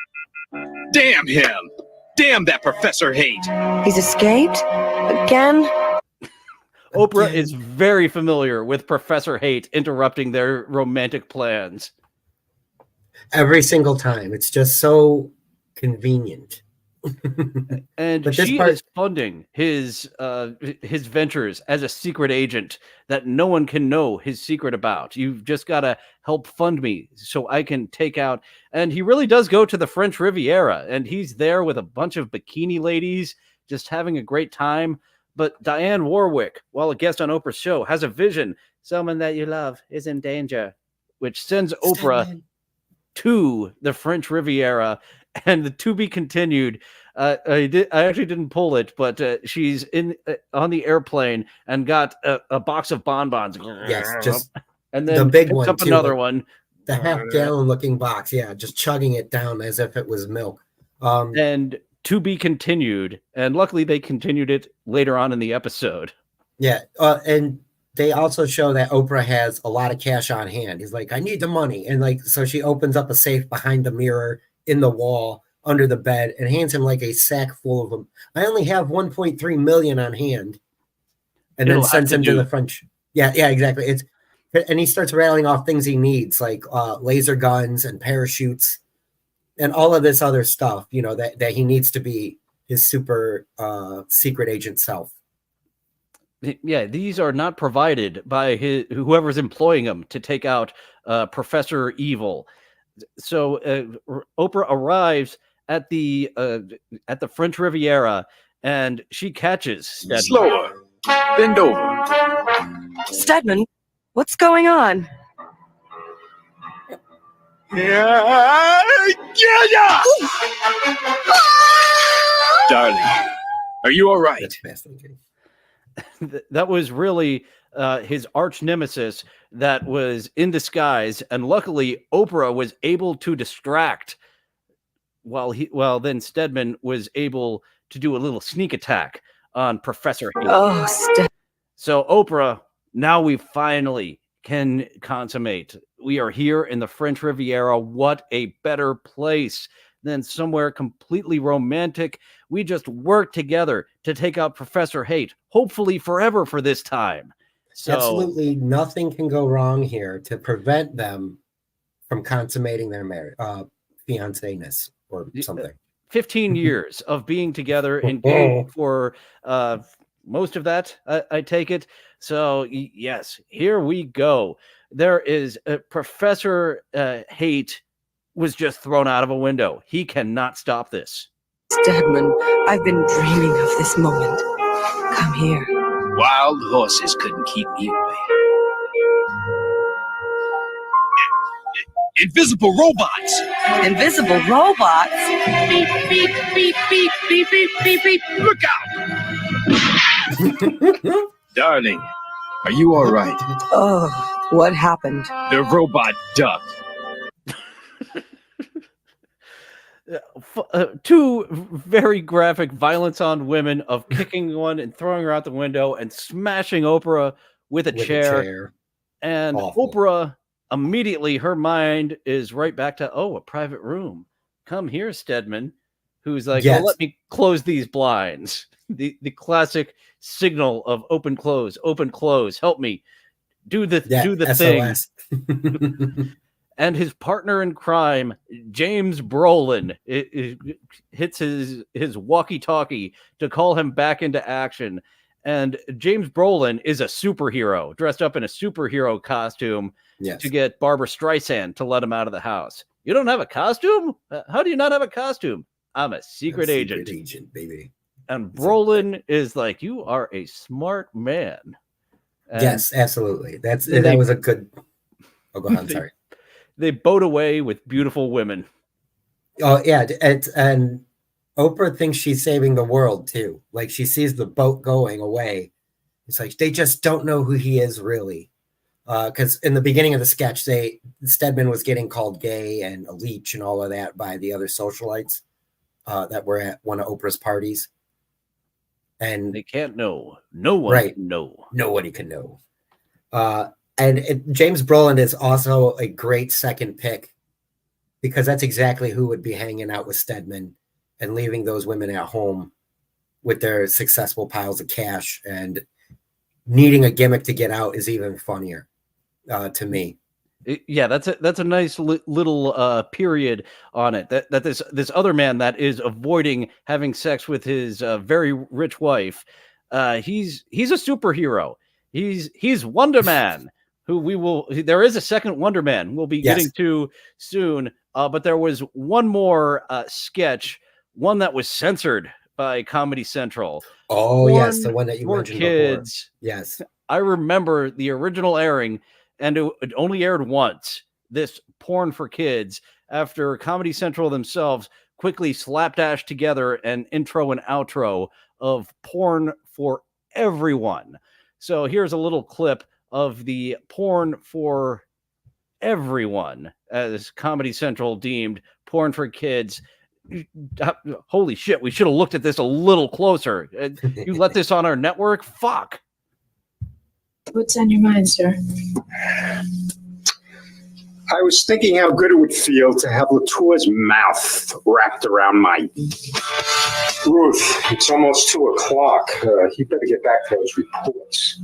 Damn him. Damn that Professor Haight. He's escaped? Again? Oprah is very familiar with Professor Haight interrupting their romantic plans. Every single time. It's just so convenient. And she is funding his ventures as a secret agent that no one can know his secret about. You've just got to help fund me so I can take out. And he really does go to the French Riviera, and he's there with a bunch of bikini ladies just having a great time. But Diane Warwick, while a guest on Oprah's show, has a vision. Someone that you love is in danger, which sends Oprah to the French Riviera. And the to be continued. I actually didn't pull it, but she's on the airplane and got a box of bonbons. Yes, just and then the big picks one up too, another one. The half-gallon looking box. Yeah, just chugging it down as if it was milk. And to be continued. And luckily, they continued it later on in the episode. Yeah, and they also show that Oprah has a lot of cash on hand. He's like, I need the money, and so she opens up a safe behind the mirror in the wall under the bed and hands him like a sack full of them. I only have 1.3 million on hand, and then sends him to the French. Yeah, exactly. And he starts rattling off things he needs, like laser guns and parachutes and all of this other stuff, that he needs to be his super secret agent self. Yeah, these are not provided by whoever's employing them to take out Professor Evil. So Oprah arrives at the French Riviera, and she catches Stedman. Slower. Bend over. Stedman, what's going on? Yeah. Darling, are you all right? That was really his arch nemesis that was in disguise, and luckily Oprah was able to distract while then Stedman was able to do a little sneak attack on Professor Hayes. Oh, So Oprah, now we finally can consummate. We are here in the French Riviera. What a better place than somewhere completely romantic. We just work together to take out Professor Hate, hopefully forever for this time. So absolutely nothing can go wrong here to prevent them from consummating their marriage, fiancé-ness or something. 15 years of being together, engaged for most of that, I take it. So yes, here we go. There is Professor Hate was just thrown out of a window. He cannot stop this. Stedman, I've been dreaming of this moment. Come here. Wild horses couldn't keep me away. Invisible robots! Invisible robots? Beep, beep, beep, beep, beep, beep, beep, beep. Look out! Darling, are you all right? Oh, what happened? The robot ducked. Two very graphic violence on women of kicking one and throwing her out the window and smashing Oprah with a chair. And awful. Oprah, immediately her mind is right back to, a private room. Come here, Stedman, who's like, yes. let me close these blinds. The classic signal of open, close, help me. Do the thing. And his partner in crime, James Brolin, it hits his walkie-talkie to call him back into action. And James Brolin is a superhero, dressed up in a superhero costume to get Barbara Streisand to let him out of the house. You don't have a costume? How do you not have a costume? I'm a secret agent. Secret agent, baby. And Brolin is like, you are a smart man. And yes, absolutely. That was a good... Oh, go ahead. Sorry. They boat away with beautiful women. Oh, yeah. And Oprah thinks she's saving the world, too. Like, she sees the boat going away. It's like, they just don't know who he is, really. Because in the beginning of the sketch, Stedman was getting called gay and a leech and all of that by the other socialites that were at one of Oprah's parties. And they can't know. No one can know. Nobody can know. And James Brolin is also a great second pick because that's exactly who would be hanging out with Stedman and leaving those women at home with their successful piles of cash, and needing a gimmick to get out is even funnier to me. Yeah, that's a nice little period on it. That this other man that is avoiding having sex with his very rich wife, he's a superhero. He's Wonderman. There is a second Wonderman we'll be getting to soon. But there was one more sketch, one that was censored by Comedy Central. Oh, yes, the one that you mentioned kids. Before. Yes. I remember the original airing, and it only aired once, this porn for kids, after Comedy Central themselves quickly slapdash together an intro and outro of porn for everyone. So here's a little clip of the porn for everyone, as Comedy Central deemed porn for kids. Holy shit, we should have looked at this a little closer. You let this on our network? Fuck. What's on your mind, sir? I was thinking how good it would feel to have Latour's mouth wrapped around my... Ruth, it's almost 2 o'clock. You better get back to those reports.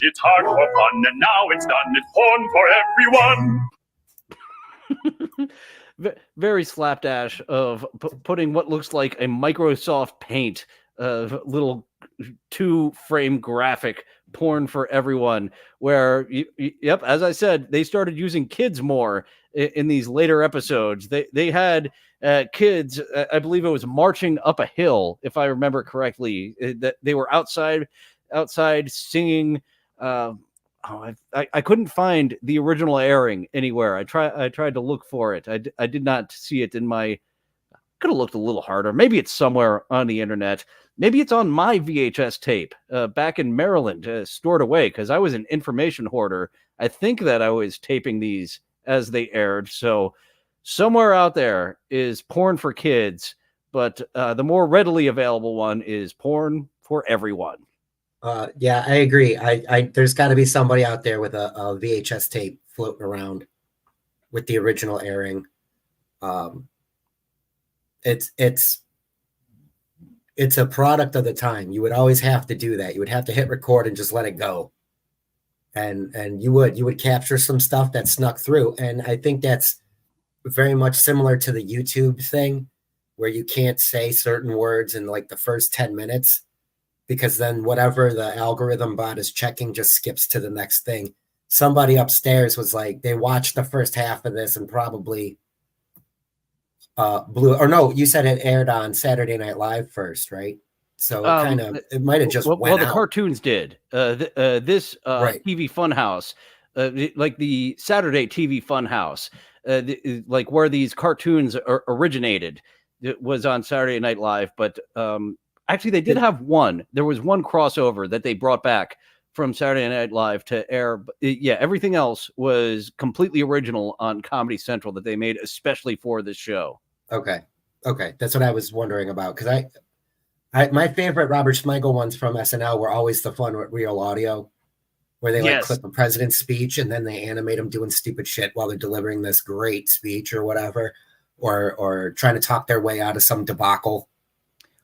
It's hard for fun, and now it's done. It's porn for everyone. very slapdash of putting what looks like a Microsoft Paint little 2-frame graphic porn for everyone, where yep, as I said, they started using kids more in these later episodes. They had kids, I believe it was marching up a hill, if I remember correctly, that they were outside singing. I couldn't find the original airing anywhere. I tried to look for it. I did not see it in my. Could have looked a little harder. Maybe it's somewhere on the internet. Maybe it's on my VHS tape back in Maryland, stored away, because I was an information hoarder. I think that I was taping these as they aired. So somewhere out there is porn for kids, but the more readily available one is porn for everyone. Yeah, I agree. There's got to be somebody out there with a VHS tape floating around with the original airing. It's a product of the time. You would always have to do that. You would have to hit record and just let it go. And you would capture some stuff that snuck through. And I think that's very much similar to the YouTube thing, where you can't say certain words in like the first 10 minutes, because then whatever the algorithm bot is checking just skips to the next thing. Somebody upstairs was like, they watched the first half of this and probably blew, or no, you said it aired on Saturday Night Live first, right? So it might have just went the out. Cartoons did. This Right. TV Funhouse, like the Saturday TV Funhouse, like where these cartoons originated, it was on Saturday Night Live. But actually, they did have one. There was one crossover that they brought back from Saturday Night Live to air. Yeah, everything else was completely original on Comedy Central that they made especially for this show. Okay, that's what I was wondering about, because my favorite Robert Smigel ones from SNL were always the fun with Real Audio, where they like clip a president's speech and then they animate him doing stupid shit while they're delivering this great speech or whatever, or trying to talk their way out of some debacle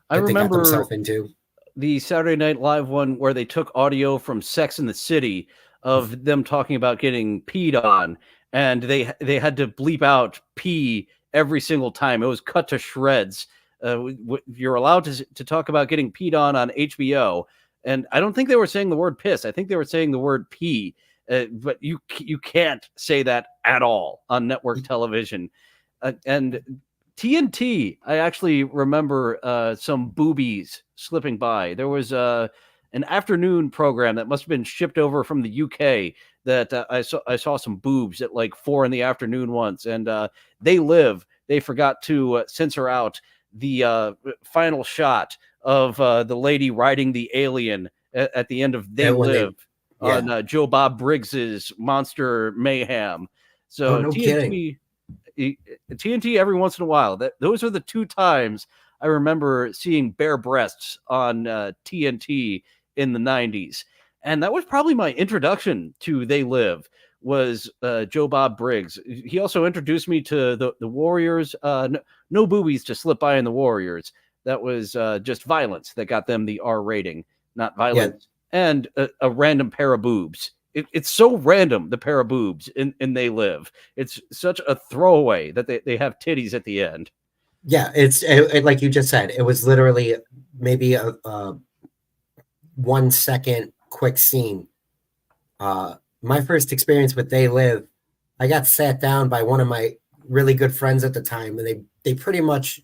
I that they got remember themselves into. the Saturday Night Live one where they took audio from Sex and the City of them talking about getting peed on, and they had to bleep out pee every single time. It was cut to shreds. You're allowed to talk about getting peed on HBO, and I don't think they were saying the word piss. I think they were saying the word pee, but you can't say that at all on network television. And TNT, I actually remember some boobies slipping by. There was an afternoon program that must have been shipped over from the UK that I saw some boobs at like 4 p.m. once, and they forgot to censor out the final shot of the lady riding the alien at the end of They Live on Joe Bob Briggs's Monster Mayhem. So no TNT. TNT every once in a while. Those are the two times I remember seeing bare breasts on TNT in the 90s. And that was probably my introduction to They Live, was Joe Bob Briggs. He also introduced me to the Warriors. No boobies to slip by in the Warriors. That was just violence that got them the R rating, not violence. Yeah. And a random pair of boobs. It's so random, the pair of boobs in They Live. It's such a throwaway that they have titties at the end. Yeah, it's like you just said, it was literally maybe a 1 second quick scene. My first experience with They Live, I got sat down by one of my really good friends at the time, and they pretty much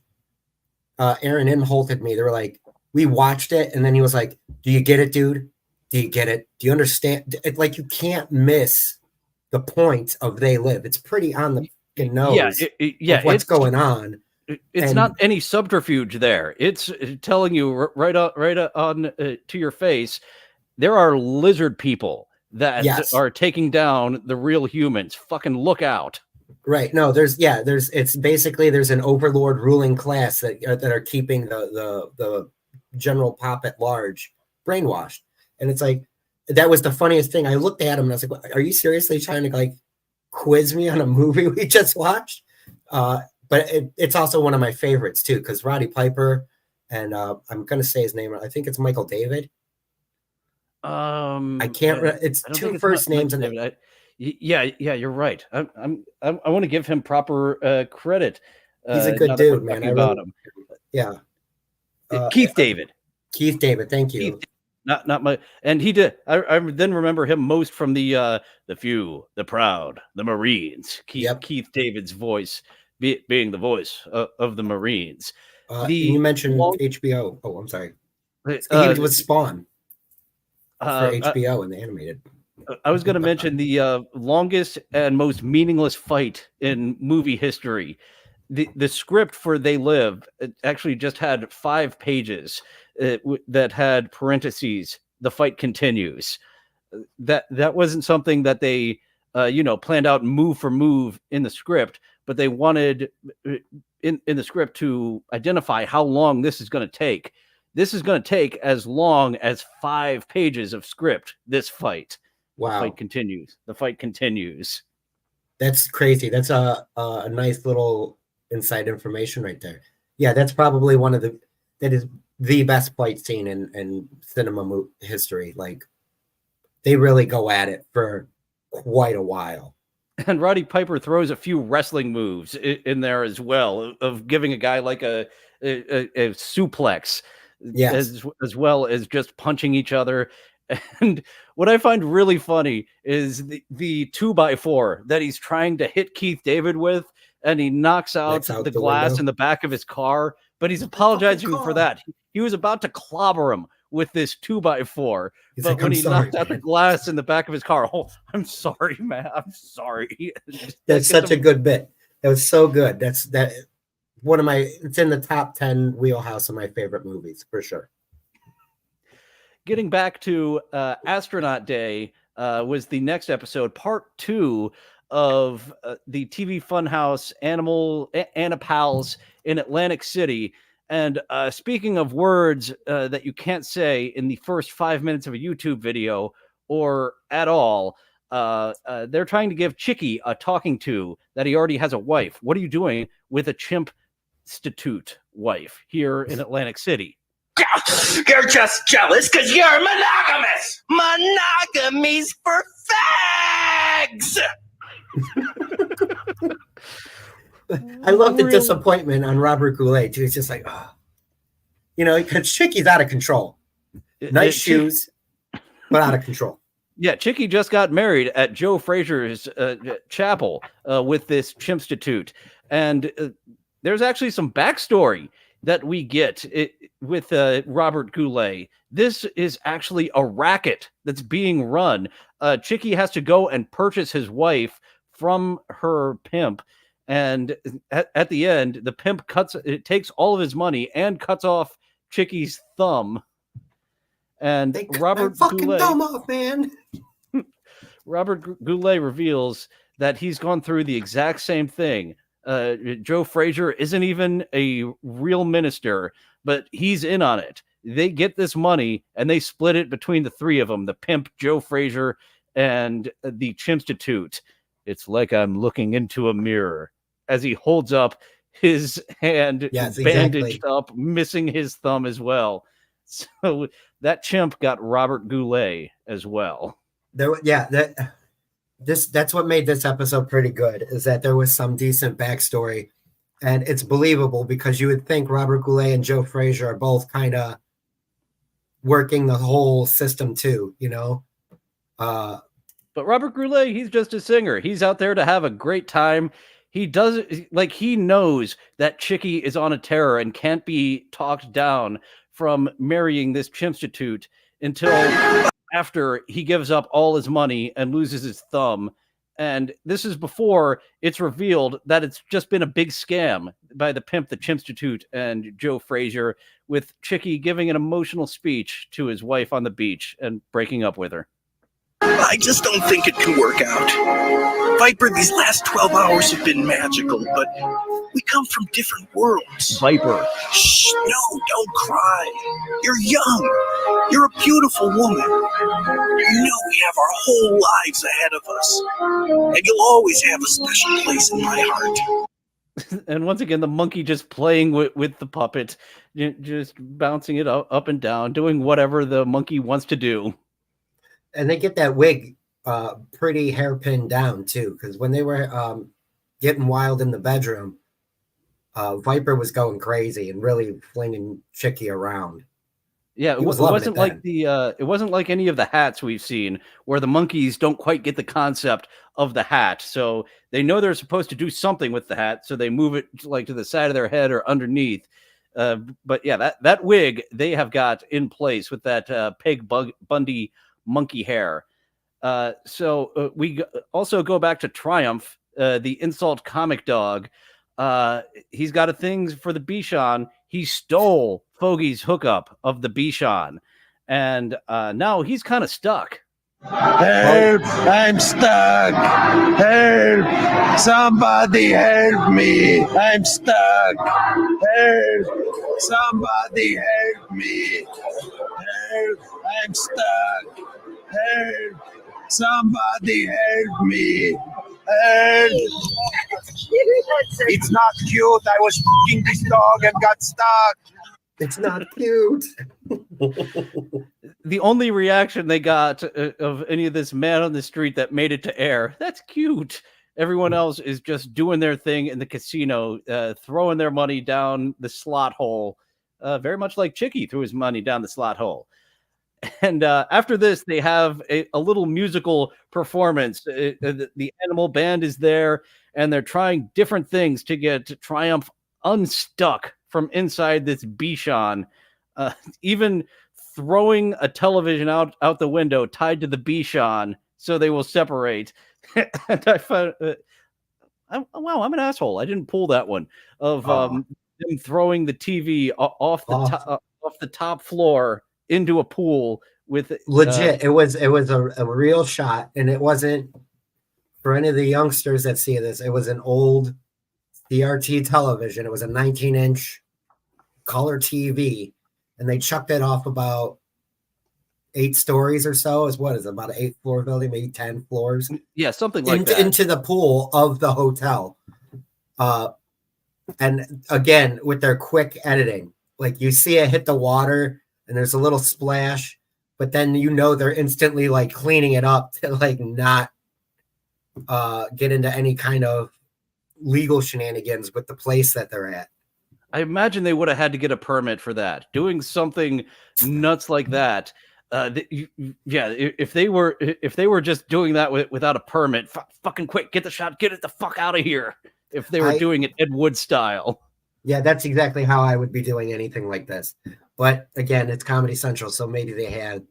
Aaron Inholted me. They were like, we watched it, and then he was like, do you get it, dude? Do you get it? Do you understand? Like, you can't miss the point of They Live. It's pretty on the nose of what's going on. It's not any subterfuge there. It's telling you right on to your face, there are lizard people that are taking down the real humans. Fucking look out. Right. No, it's basically there's an overlord ruling class that are keeping the general pop at large brainwashed. And it's like, that was the funniest thing. I looked at him and I was like, are you seriously trying to like quiz me on a movie we just watched? But it's also one of my favorites too, because Roddy Piper and I'm going to say his name. I think it's Michael David. I can't. It's two first names. Yeah, you're right. I want to give him proper credit. He's a good dude, man. I about him. Yeah. Keith David. Keith David. Thank you. Not my. And he did. I then remember him most from the few, the proud, the Marines. Keith David's voice being the voice of the Marines. You mentioned HBO. Oh, I'm sorry. He was Spawn for HBO in the animated. I was going to mention the longest and most meaningless fight in movie history. The script for They Live actually just had 5 pages that had parentheses. The fight continues. That wasn't something that they planned out move for move in the script, but they wanted in the script to identify how long this is going to take. This is going to take as long as 5 pages of script. This fight. Wow. The fight continues. The fight continues. That's crazy. That's a nice little inside information right there. Yeah, that's probably that is the best fight scene in cinema history. Like, they really go at it for quite a while. And Roddy Piper throws a few wrestling moves in there as well, of giving a guy like a suplex, yes, as well as just punching each other. And what I find really funny is the 2x4 that he's trying to hit Keith David with, and he knocks out the glass window in the back of his car, but he's apologizing for that. He was about to clobber him with this 2x4, but like, when he knocked out the glass in the back of his car, oh, I'm sorry, man. I'm sorry. That's such a good bit. That was so good. That's one of my. It's in the top 10 wheelhouse of my favorite movies for sure. Getting back to Astronaut Day was the next episode, part 2 of the TV Funhouse Anapals in Atlantic City. And speaking of words that you can't say in the first 5 minutes of a YouTube video or at all, they're trying to give Chicky a talking to that he already has a wife. What are you doing with a chimp-stitute wife here in Atlantic City? You're just jealous because you're monogamous. Monogamy's for fags. I love the disappointment on Robert Goulet too. He's just like, oh. Because Chicky's out of control. Nice shoes, but out of control. Yeah, Chicky just got married at Joe Frazier's chapel with this chimp-stitute. And there's actually some backstory that we get with Robert Goulet. This is actually a racket that's being run. Chicky has to go and purchase his wife from her pimp. And at the end, the pimp takes all of his money and cuts off Chicky's thumb. And Robert Goulet, thumb off, man. Robert Goulet reveals that he's gone through the exact same thing. Joe Frazier isn't even a real minister, but he's in on it. They get this money and they split it between the 3 of them, the pimp, Joe Frazier, and the chimp-stitute. It's like I'm looking into a mirror as he holds up his hand, bandaged up, missing his thumb as well. So that chimp got Robert Goulet as well. That's what made this episode pretty good, is that there was some decent backstory, and it's believable because you would think Robert Goulet and Joe Frazier are both kind of working the whole system too, But Robert Goulet, he's just a singer. He's out there to have a great time. He knows that Chicky is on a terror and can't be talked down from marrying this chimp-stitute until after he gives up all his money and loses his thumb. And this is before it's revealed that it's just been a big scam by the pimp, the chimp-stitute, and Joe Frazier, with Chicky giving an emotional speech to his wife on the beach and breaking up with her. I just don't think it can work out. Viper, these last 12 hours have been magical, but we come from different worlds. Viper. Shh, no, don't cry. You're young. You're a beautiful woman. You know we have our whole lives ahead of us. And you'll always have a special place in my heart. And once again, the monkey just playing with the puppet, just bouncing it up and down, doing whatever the monkey wants to do. And they get that wig pretty hairpin down too, because when they were getting wild in the bedroom, Viper was going crazy and really flinging Chicky around. Yeah, it wasn't like it wasn't like any of the hats we've seen where the monkeys don't quite get the concept of the hat. So they know they're supposed to do something with the hat, so they move it like to the side of their head or underneath. But yeah, that wig they have got in place with that Peg Bundy monkey hair. So we also go back to Triumph, the insult comic dog. He's got a thing for the Bichon. He stole Fogy's hookup of the Bichon, and now he's kind of stuck. Help! I'm stuck! Help! Somebody help me! I'm stuck! Help! Somebody help me! Help! I'm stuck! Help! Somebody help me! Help! It's not cute. I was f***ing this dog and got stuck. It's not cute. The only reaction they got of any of this man on the street that made it to air, that's cute. Everyone else is just doing their thing in the casino, throwing their money down the slot hole, very much like Chicky threw his money down the slot hole. And after this, they have a little musical performance. The animal band is there, and they're trying different things to get Triumph unstuck from inside this Bichon, even throwing a television out the window tied to the Bichon so they will separate. And I found, wow, I'm an asshole. I didn't pull that one of them throwing the TV off the top floor into a pool with legit. It was a real shot, and it wasn't for any of the youngsters that see this. It was an old CRT television. It was a 19-inch color TV, and they chucked it off about 8 stories or so. Is what is it, about an 8-floor building, maybe 10 floors? Yeah, something like that. Into the pool of the hotel. And again, with their quick editing, like you see it hit the water and there's a little splash, but then they're instantly like cleaning it up to like not get into any kind of legal shenanigans with the place that they're at. I imagine they would have had to get a permit for that. Doing something nuts like that. If they were just doing that without a permit, fucking quick, get the shot, get it the fuck out of here. If they were doing it Ed Wood style. Yeah, that's exactly how I would be doing anything like this. But again, it's Comedy Central, so maybe they had.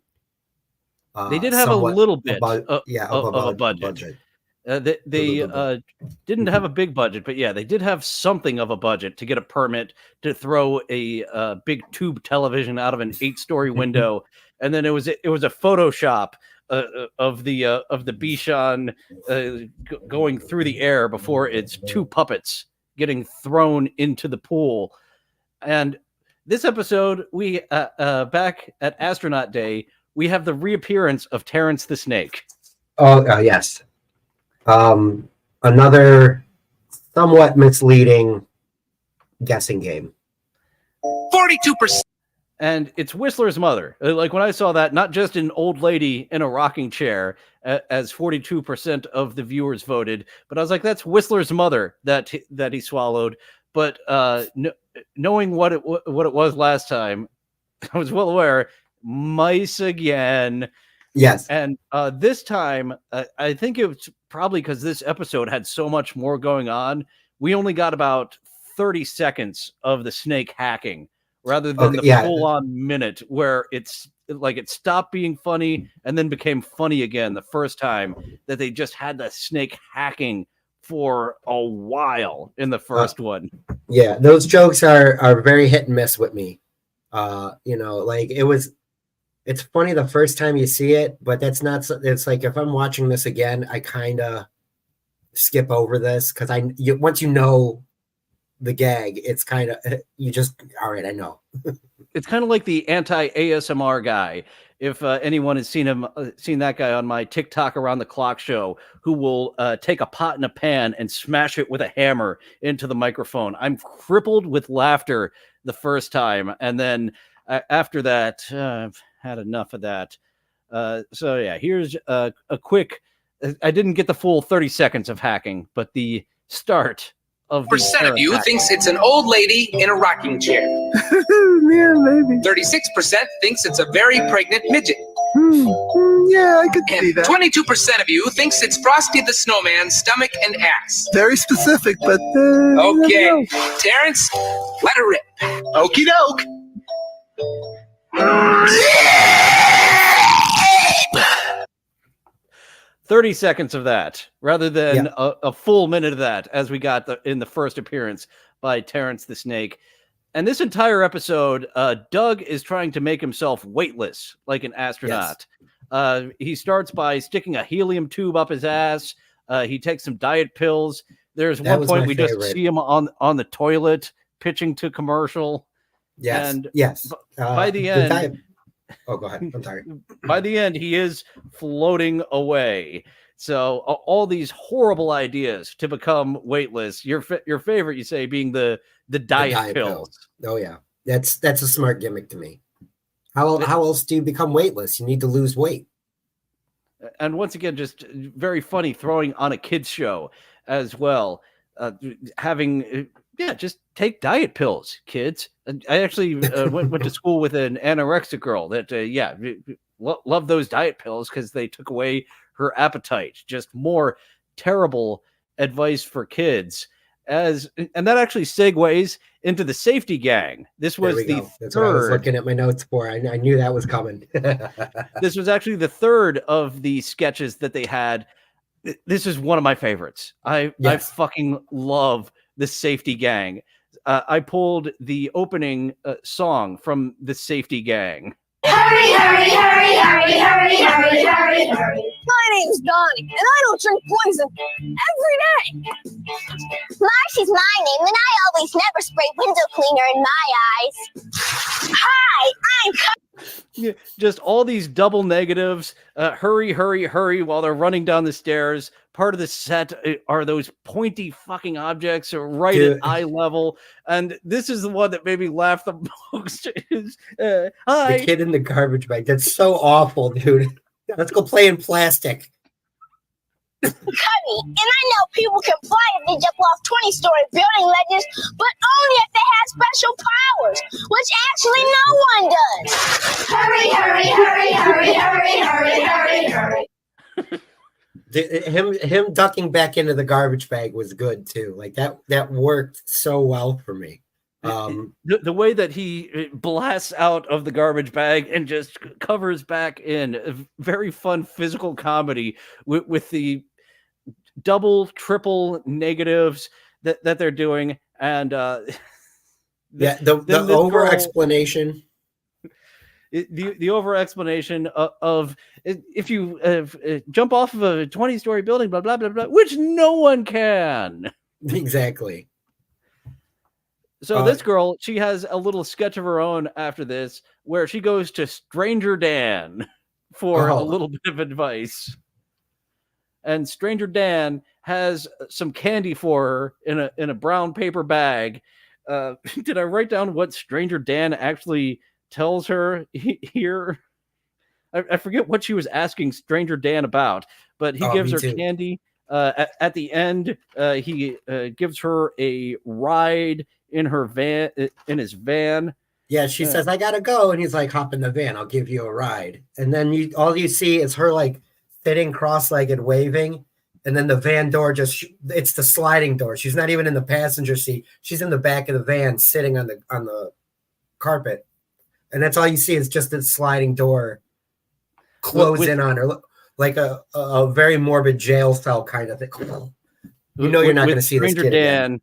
They did have a little bit of a budget. They didn't have a big budget, but yeah, they did have something of a budget to get a permit to throw a big tube television out of an 8-story window, and then it was a Photoshop of the Bichon going through the air before its 2 puppets getting thrown into the pool. And this episode, we back at Astronaut Day, we have the reappearance of Terrence the Snake. Oh, yes. Another somewhat misleading guessing game. 42%. And it's Whistler's mother. Like when I saw that, not just an old lady in a rocking chair, as 42% of the viewers voted, but I was like, that's Whistler's mother that he swallowed. But knowing what it was last time, I was well aware. Mice again. Yes. And this time, I think it was probably because this episode had so much more going on. We only got about 30 seconds of the snake hacking rather than full-on minute where it's like it stopped being funny and then became funny again the first time that they just had the snake hacking for a while in the first one. Yeah, those jokes are very hit and miss with me. Like it's funny the first time you see it, but that's not. It's like if I'm watching this again, I kind of skip over this because once you know the gag, it's kind of you just all right. I know. It's kind of like the anti-ASMR guy. If anyone has seen that guy on my TikTok Around the Clock show, who will take a pot and a pan and smash it with a hammer into the microphone. I'm crippled with laughter the first time, and then after that, I've had enough of that. So yeah, here's a quick. I didn't get the full 30 seconds of hacking, but the start of the Percent of you thinks it's an old lady in a rocking chair. Yeah, maybe. 36% thinks it's a very pregnant midget. Yeah, I could see And that. 22% of you thinks it's Frosty the Snowman's stomach and ass. Very specific, but Okay, Terrence, let her rip. Okie doke. 30 seconds of that rather than a full minute of that, as we got in the first appearance by Terrence the Snake. And this entire episode, Doug is trying to make himself weightless like an astronaut. He starts by sticking a helium tube up his ass. He takes some diet pills. There's one point we just see him on the toilet pitching to commercial. Yes. And yes. By the end, oh, go ahead. I'm sorry. by the end, he is floating away. So all these horrible ideas to become weightless. Your favorite, you say, being the diet pills. Oh yeah, that's a smart gimmick to me. How else do you become weightless? You need to lose weight. And once again, just very funny throwing on a kids show as well. Just take diet pills, kids. I actually went to school with an anorexic girl that, love those diet pills because they took away her appetite. Just more terrible advice for kids. And that actually segues into the safety gang. This was the That's third. what I was looking at my notes for. I knew that was coming. This was actually the third of the sketches that they had. This is one of my favorites. I fucking love the safety gang. I pulled the opening song from the safety gang. Hurry, hurry, hurry, hurry, hurry, hurry, hurry, hurry. My name's Donnie, and I don't drink poison every day. Marcy's my name, and I always never spray window cleaner in my eyes. Hi, I'm Just all these double negatives. Hurry, hurry, hurry while they're running down the stairs. Part of the set are those pointy fucking objects right at eye level. And this is the one that made me laugh the most. Hi. The kid in the garbage bag. That's so awful, dude. Let's go play in plastic. Cuddy, and I know people can fly if they jump off 20-story building ledges, but only if they have special powers, which actually no one does. Hurry, hurry, hurry, hurry, hurry, hurry, hurry. Him ducking back into the garbage bag was good too. Like that worked so well for me. The way that he blasts out of the garbage bag and just covers back in, a very fun physical comedy with the double, triple negatives that they're doing, and the over explanation. The over explanation of if you jump off of a 20-story building, blah blah blah blah, which no one can. Exactly. So this girl, she has a little sketch of her own after this, where she goes to Stranger Dan for a little bit of advice. And Stranger Dan has some candy for her in a brown paper bag. Did I write down what Stranger Dan actually tells her here? I forget what she was asking Stranger Dan about, but he gives her candy. At the end, he gives her a ride in his van. Yeah, she says, "I gotta go," and he's like, "Hop in the van. I'll give you a ride." And then all you see is her like sitting cross-legged, waving, and then the van door it's the sliding door. She's not even in the passenger seat. She's in the back of the van, sitting on the carpet, and that's all you see is just the sliding door close in on her, like a very morbid jail cell kind of thing. You know, you're not going to see this kid again.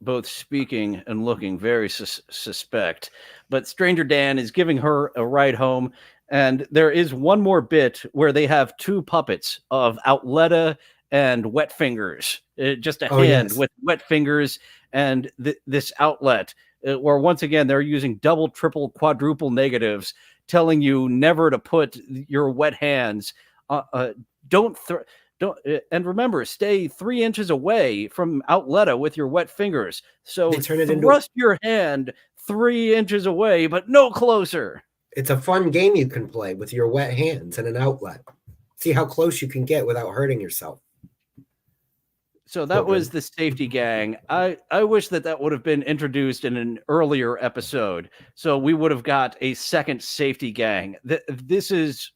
Both speaking and looking very suspect, but Stranger Dan is giving her a ride home, and there is one more bit where they have two puppets of Outletta and Wet Fingers, just a hand with wet fingers and this outlet, where once again they're using double, triple, quadruple negatives, telling you never to put your wet hands. Don't. And remember, stay 3 inches away from Outletta with your wet fingers. So thrust your hand 3 inches away, but no closer. It's a fun game you can play with your wet hands and an outlet. See how close you can get without hurting yourself. So that was the safety gang. I wish that would have been introduced in an earlier episode. So we would have got a second safety gang. This was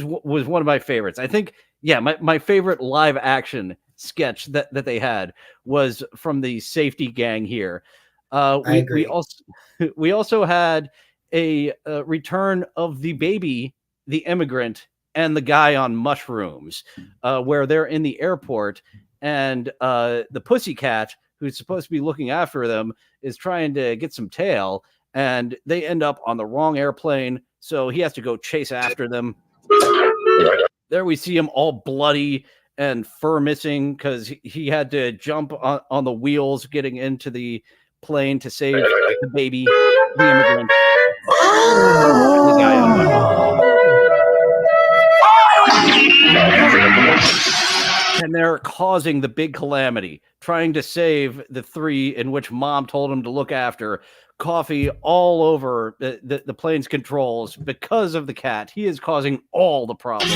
one of my favorites. I think, yeah, my favorite live action sketch that they had was from the safety gang here. I agree. We also had a return of the baby, the immigrant, and the guy on mushrooms, where they're in the airport. And the pussycat, who's supposed to be looking after them, is trying to get some tail, and they end up on the wrong airplane, so he has to go chase after them. There we see him all bloody and fur missing because he had to jump on the wheels getting into the plane to save the baby, the immigrant, the guy on and they're causing the big calamity, trying to save the three in which mom told him to look after. Coffee all over the plane's controls because of the cat. He is causing all the problems.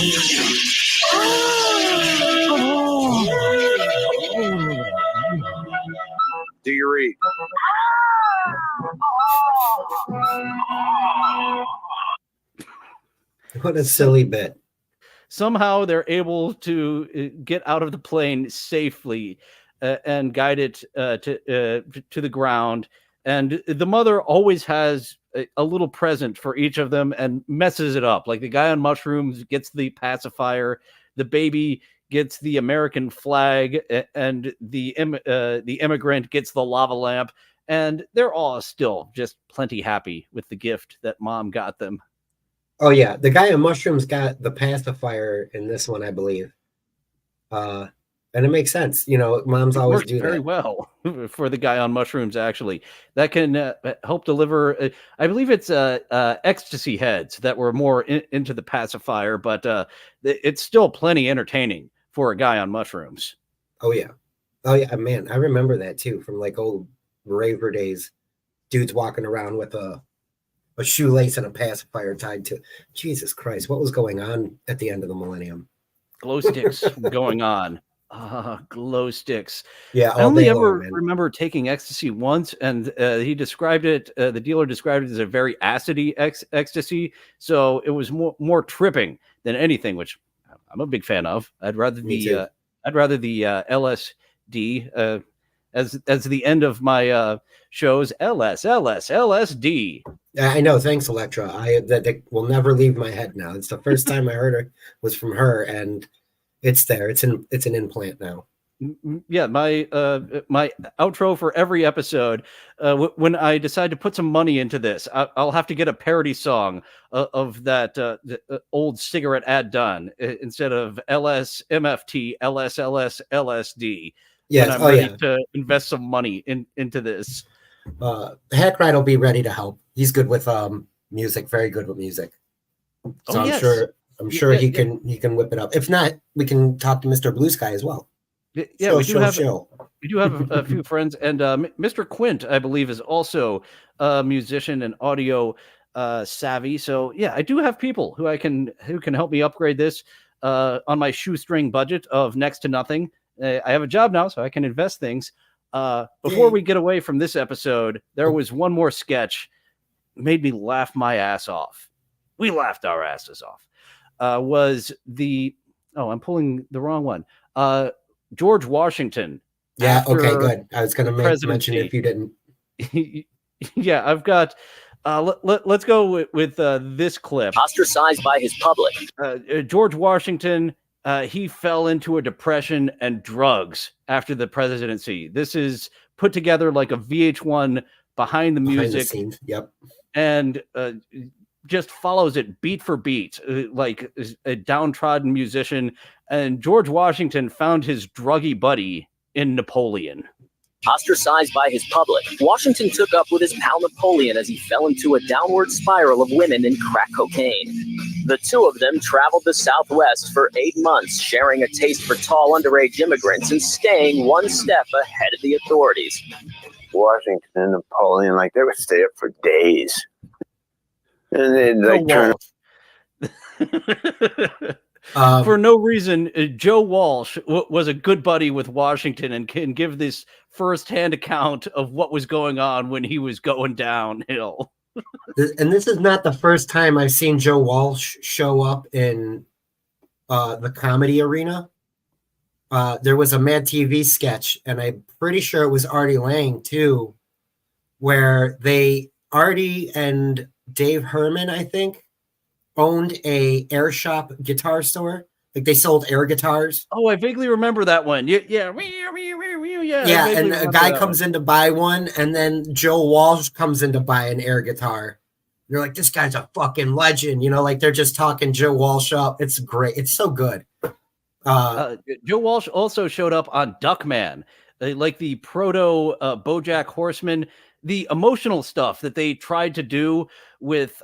Do you read? What a silly bit. Somehow they're able to get out of the plane safely and guide it to the ground. And the mother always has a little present for each of them and messes it up. Like the guy on mushrooms gets the pacifier, the baby gets the American flag, and the immigrant gets the lava lamp. And they're all still just plenty happy with the gift that mom got them. Oh, yeah. The guy on mushrooms got the pacifier in this one, I believe. And it makes sense. You know, moms always do that. Very well for the guy on mushrooms, actually. That can help deliver, I believe it's ecstasy heads that were more into the pacifier, but it's still plenty entertaining for a guy on mushrooms. Oh, yeah. Oh, yeah, man. I remember that, too, from like old raver days. Dudes walking around with a shoelace and a pacifier tied to. Jesus Christ, what was going on at the end of the millennium? Glow sticks going on. Glow sticks. Yeah, I only ever remember taking ecstasy once, and he described it. The dealer described it as a very acidy ecstasy, so it was more tripping than anything, which I'm a big fan of. I'd rather the LSD as the end of my shows. LSD. I know. Thanks, Electra. That will never leave my head now. It's the first time I heard it was from her, and it's there. It's an implant now. Yeah, my outro for every episode. When I decide to put some money into this, I'll have to get a parody song of that old cigarette ad done instead of LSMFT, LSD. Yes, I'm ready to invest some money into this. Hack Ride will be ready to help. He's good with music, very good with music. So I'm sure he can whip it up. If not, we can talk to Mr. Blue Sky as well. Yeah, we do have a few friends, and Mr. Quint, I believe, is also a musician and audio savvy. So yeah, I do have people who can help me upgrade this on my shoestring budget of next to nothing. I have a job now, so I can invest things. Before we get away from this episode, there was one more sketch made me laugh my ass off. We laughed our asses off. Was the I'm pulling the wrong one. George Washington. Yeah. Okay. Good. I was going to mention it if you didn't. Yeah, I've got. Let's go with this clip. Ostracized by his public. George Washington. He fell into a depression and drugs after the presidency. This is put together like a VH1 behind the music. Scenes. Yep. And just follows it beat for beat, like a downtrodden musician. And George Washington found his druggy buddy in Napoleon. Ostracized by his public, Washington took up with his pal Napoleon as he fell into a downward spiral of women and crack cocaine. The two of them traveled the Southwest for 8 months, sharing a taste for tall underage immigrants and staying one step ahead of the authorities. Washington and Napoleon, like they would stay up for days. And they like turn. For no reason, Joe Walsh was a good buddy with Washington and can give this firsthand account of what was going on when he was going downhill. And this is not the first time I've seen Joe Walsh show up in the comedy arena. There was a Mad TV sketch, and I'm pretty sure it was Artie Lang too, where Artie and Dave Herman, I think, owned a air shop guitar store. Like they sold air guitars. Oh, I vaguely remember that one. Yeah. Yeah, and a guy comes in to buy one, and then Joe Walsh comes in to buy an air guitar. You're like, this guy's a fucking legend. Like they're just talking Joe Walsh up. It's great. It's so good. Joe Walsh also showed up on Duckman, like the proto BoJack Horseman. The emotional stuff that they tried to do with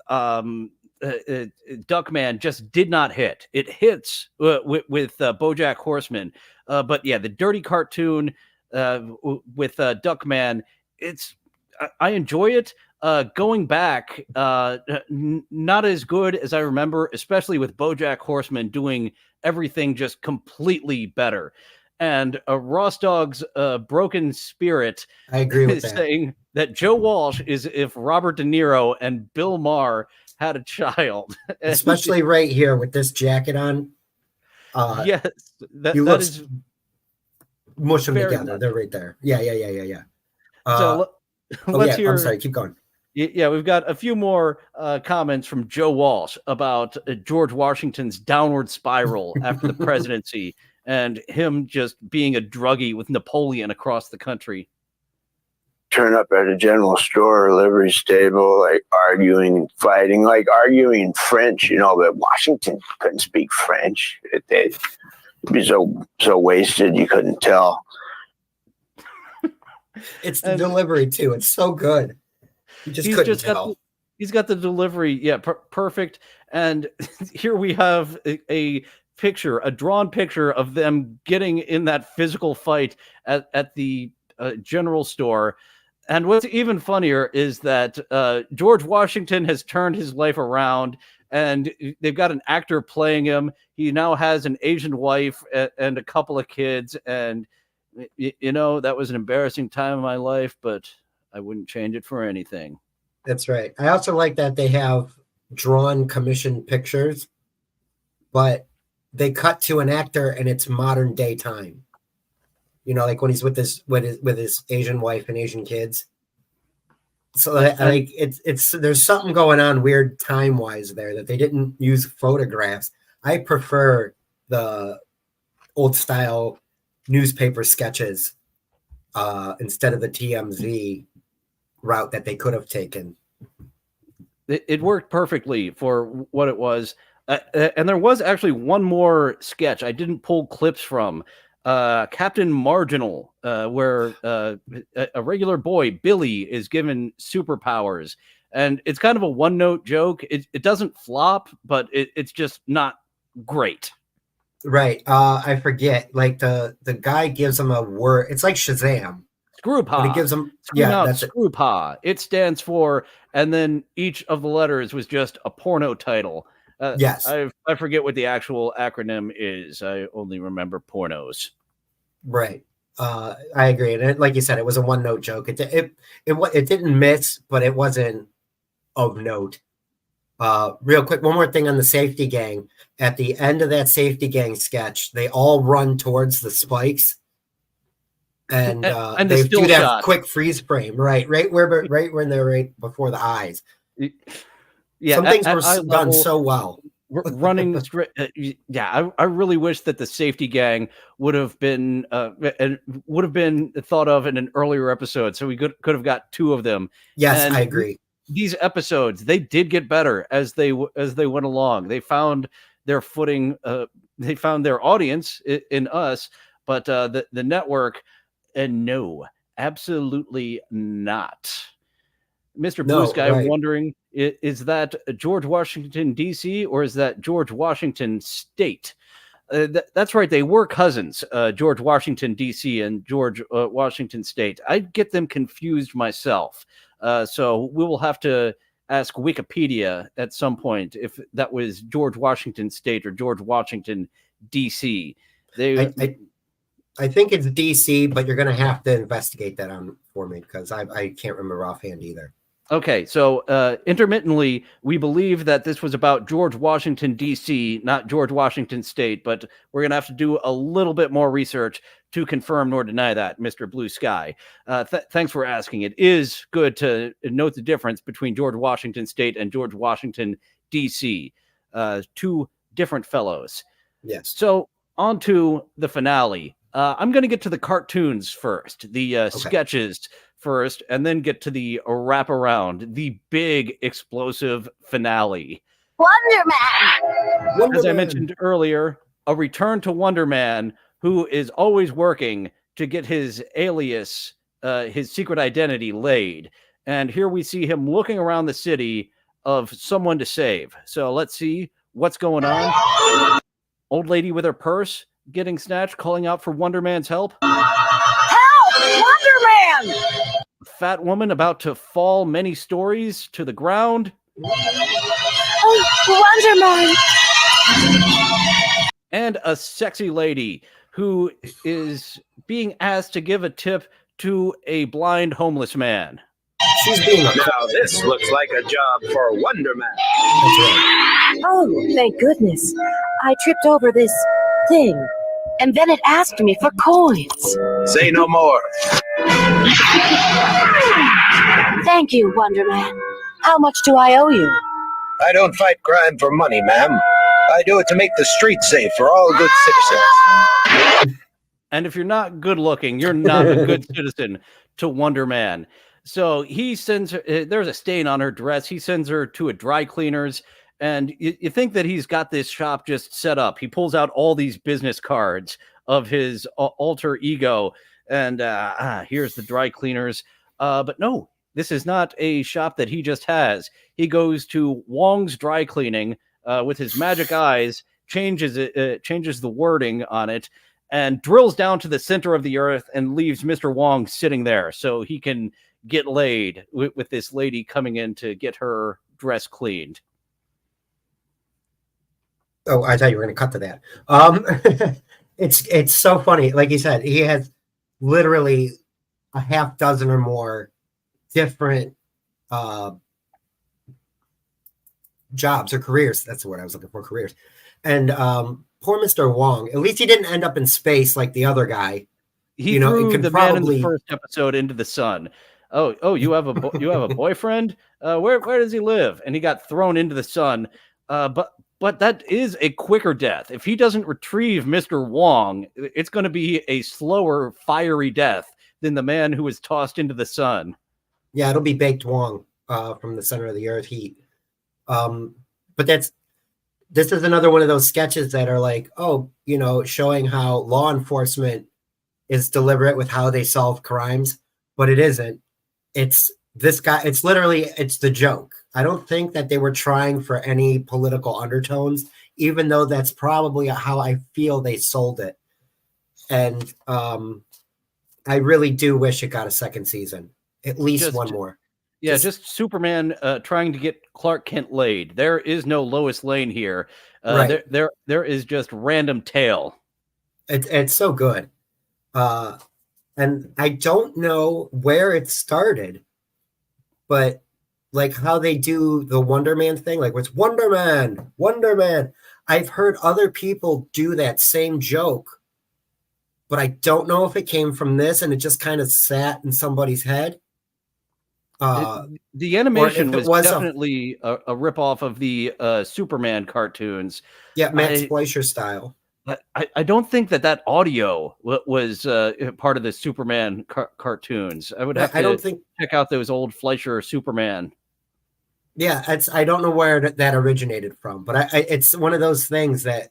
Duckman just did not hit. It hits with BoJack Horseman, but yeah, the dirty cartoon with Duckman, I enjoy it. Going back, not as good as I remember, especially with BoJack Horseman doing everything just completely better. And Ross Dogg's Broken Spirit, I agree with that, saying that Joe Walsh is if Robert De Niro and Bill Maher had a child. Especially right here with this jacket on. Yes, that is mush them together. They're right there. Yeah. So let's hear. I'm sorry, keep going. Yeah, we've got a few more comments from Joe Walsh about George Washington's downward spiral after the presidency and him just being a druggie with Napoleon across the country. Turn up at a general store or livery stable, like arguing and fighting, like arguing French, but Washington couldn't speak French. They'd be so wasted you couldn't tell. It's the delivery too. It's so good. You just couldn't tell. He's got the delivery, perfect. And here we have a drawn picture of them getting in that physical fight at the general store. And what's even funnier is that George Washington has turned his life around, and they've got an actor playing him. He now has an Asian wife and a couple of kids. And, that was an embarrassing time in my life, but I wouldn't change it for anything. That's right. I also like that they have drawn commissioned pictures, but they cut to an actor and it's modern day time. Like when he's with his Asian wife and Asian kids. So like it's there's something going on weird time wise there that they didn't use photographs. I prefer the old style newspaper sketches instead of the TMZ route that they could have taken. It worked perfectly for what it was. And there was actually one more sketch I didn't pull clips from. Captain Marginal, where a regular boy, Billy, is given superpowers. And it's kind of a one-note joke. It doesn't flop, but it's just not great. Right. I forget. Like the guy gives him a word. It's like Shazam. Screwpaw. He gives him that's Screwpaw. It stands for, and then each of the letters was just a porno title. Yes. I forget what the actual acronym is. I only remember pornos. Right. I agree. And like you said, it was a one-note joke. It didn't miss, but it wasn't of note. Real quick, one more thing on the safety gang. At the end of that safety gang sketch, they all run towards the spikes. And they do that shot. Quick freeze frame, right when they're right before the eyes. Yeah, some things were done so well. Running straight, I really wish that the safety gang would have been thought of in an earlier episode, so we could have got two of them. Yes, and I agree. These episodes, they did get better as they went along. They found their footing. They found their audience in us, but the network. And no, absolutely not. Mr. Blue Sky, right. Wondering, is that George Washington, D.C., or is that George Washington State? That's right. They were cousins, George Washington, D.C. and George Washington State. I get them confused myself. So we will have to ask Wikipedia at some point if that was George Washington State or George Washington D.C. I think it's D.C., but you're going to have to investigate that for me because I can't remember offhand either. Okay, so intermittently, we believe that this was about George Washington, D.C., not George Washington State, but we're going to have to do a little bit more research to confirm nor deny that, Mr. Blue Sky. Thanks for asking. It is good to note the difference between George Washington State and George Washington, D.C., two different fellows. Yes. So on to the finale. I'm going to get to the cartoons first, the sketches first, and then get to the wraparound, the big explosive finale. Wonderman! As I mentioned earlier, a return to Wonderman, who is always working to get his alias, his secret identity laid. And here we see him looking around the city of someone to save. So let's see what's going on. Old lady with her purse getting snatched, calling out for Wonderman's help. Help! Wonderman! Fat woman about to fall many stories to the ground. Oh, Wonderman! And a sexy lady who is being asked to give a tip to a blind homeless man. She's being Now this looks like a job for Wonderman. Oh, thank goodness. I tripped over this thing, and then it asked me for coins. Say no more. Thank you, Wonderman. How much do I owe you? I don't fight crime for money, ma'am. I do it to make the streets safe for all good citizens. And if you're not good looking, you're not a good citizen to Wonderman. So he sends her, there's a stain on her dress. He sends her to a dry cleaner's. And you think that he's got this shop just set up. He pulls out all these business cards of his alter ego. And here's the dry cleaners. But no, this is not a shop that he just has. He goes to Wong's Dry Cleaning with his magic eyes, changes the wording on it, and drills down to the center of the earth and leaves Mr. Wong sitting there so he can get laid with this lady coming in to get her dress cleaned. Oh, I thought you were going to cut to that. It's so funny. Like you said, he has literally a half dozen or more different jobs or careers. That's the word I was looking for, careers. And poor Mr. Wong, at least he didn't end up in space like the other guy. He threw the man in the first episode into the sun. Oh, you have a boyfriend? Where does he live? And he got thrown into the sun. But that is a quicker death. If he doesn't retrieve Mr. Wong, it's going to be a slower, fiery death than the man who was tossed into the sun. Yeah, it'll be baked Wong from the center of the earth heat. But this is another one of those sketches that are like, showing how law enforcement is deliberate with how they solve crimes, but it isn't. It's this guy. It's the joke. I don't think that they were trying for any political undertones, even though that's probably how I feel they sold it. And I really do wish it got a second season, at least one more. Yeah, just Superman trying to get Clark Kent laid. There is no Lois Lane here. Right. There is just random tale. It's so good. And I don't know where it started, but like how they do the Wonderman thing, like what's Wonderman. I've heard other people do that same joke, but I don't know if it came from this and it just kind of sat in somebody's head. The animation was definitely a ripoff of the Superman cartoons. Yeah, Max Fleischer style. I don't think that audio was part of the Superman cartoons. I would have to check out those old Fleischer Superman. Yeah, I don't know where that originated from, but it's one of those things that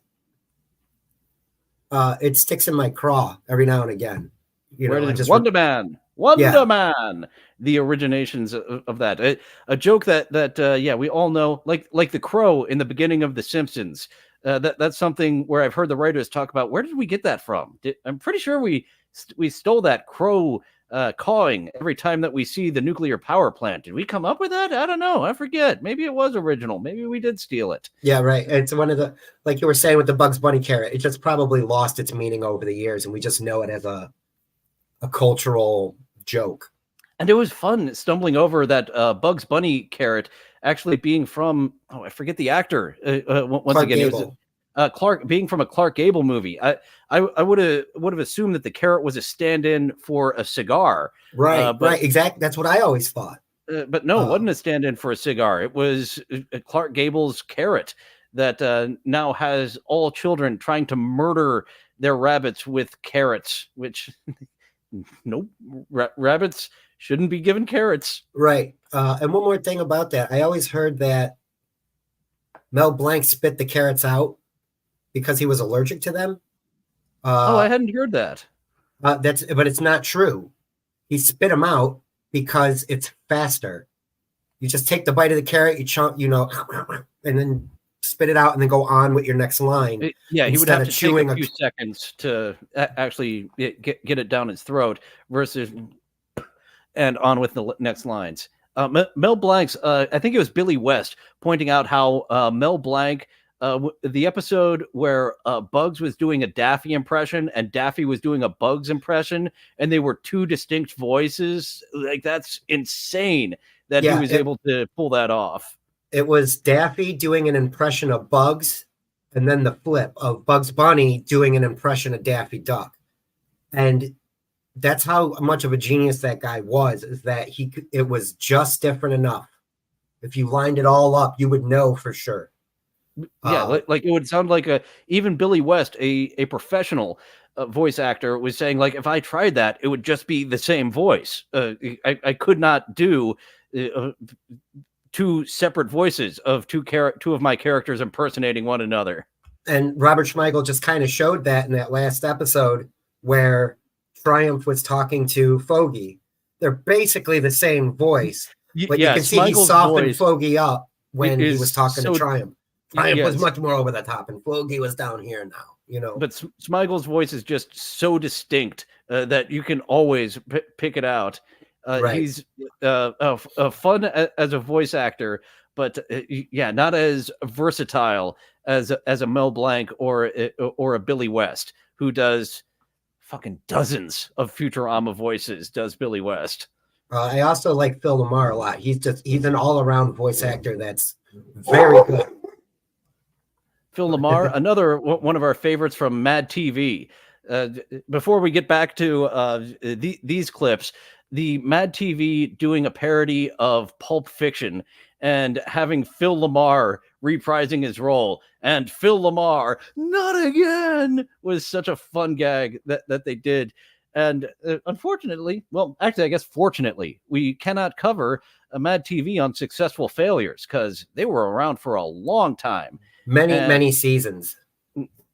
it sticks in my craw every now and again. Wonderman. Yeah. The originations of that. A joke that we all know, like the crow in the beginning of The Simpsons. That's something where I've heard the writers talk about. Where did we get that from? I'm pretty sure we stole that crow cawing every time that we see the nuclear power plant. Did we come up with that? I don't know. I forget. Maybe it was original. Maybe we did steal it. Yeah, right. It's one of the, like you were saying with the Bugs Bunny carrot, it just probably lost its meaning over the years, and we just know it as a cultural joke. And it was fun stumbling over that Bugs Bunny carrot actually being from, I forget the actor. Once Clark again, Gable. it was Clark, being from a Clark Gable movie. I would have assumed that the carrot was a stand-in for a cigar. Right, right, exactly. That's what I always thought. But no, it wasn't a stand-in for a cigar. It was Clark Gable's carrot that now has all children trying to murder their rabbits with carrots, which, nope, rabbits shouldn't be given carrots. Right. And one more thing about that. I always heard that Mel Blanc spit the carrots out because he was allergic to them. I hadn't heard that. But it's not true. He spit them out because it's faster. You just take the bite of the carrot, you chomp, and then spit it out, and then go on with your next line. Yeah, he would have to take chewing a few seconds to actually get it down his throat versus and on with the next lines. Mel Blanc's, I think it was Billy West, pointing out how Mel Blanc, the episode where Bugs was doing a Daffy impression and Daffy was doing a Bugs impression, and they were two distinct voices. Like, that's insane that he was able to pull that off. It was Daffy doing an impression of Bugs, and then the flip of Bugs Bunny doing an impression of Daffy Duck. And that's how much of a genius that guy was, is that it was just different enough. If you lined it all up, you would know for sure. Yeah, like it would sound like even Billy West, a professional voice actor, was saying, like, if I tried that, it would just be the same voice. I could not do two separate voices of two of my characters impersonating one another. And Robert Schmeigel just kind of showed that in that last episode where Triumph was talking to Fogy. They're basically the same voice, but you can see he softened Fogy up when he was talking to Triumph. Triumph was much more over the top, and Fogy was down here now, But Schmeigel's voice is just so distinct that you can always pick it out. Right. He's fun as a voice actor, but not as versatile as a Mel Blanc or a Billy West, who does fucking dozens of Futurama voices. Does Billy West? I also like Phil Lamar a lot. He's an all-around voice actor that's very good. Phil Lamar, another one of our favorites from Mad TV. Before we get back to these clips, the Mad TV doing a parody of Pulp Fiction and having Phil Lamar reprising his role, and Phil Lamar, not again, was such a fun gag that they did. And unfortunately, well, actually, I guess fortunately, we cannot cover a Mad TV on successful failures because they were around for a long time. Many seasons.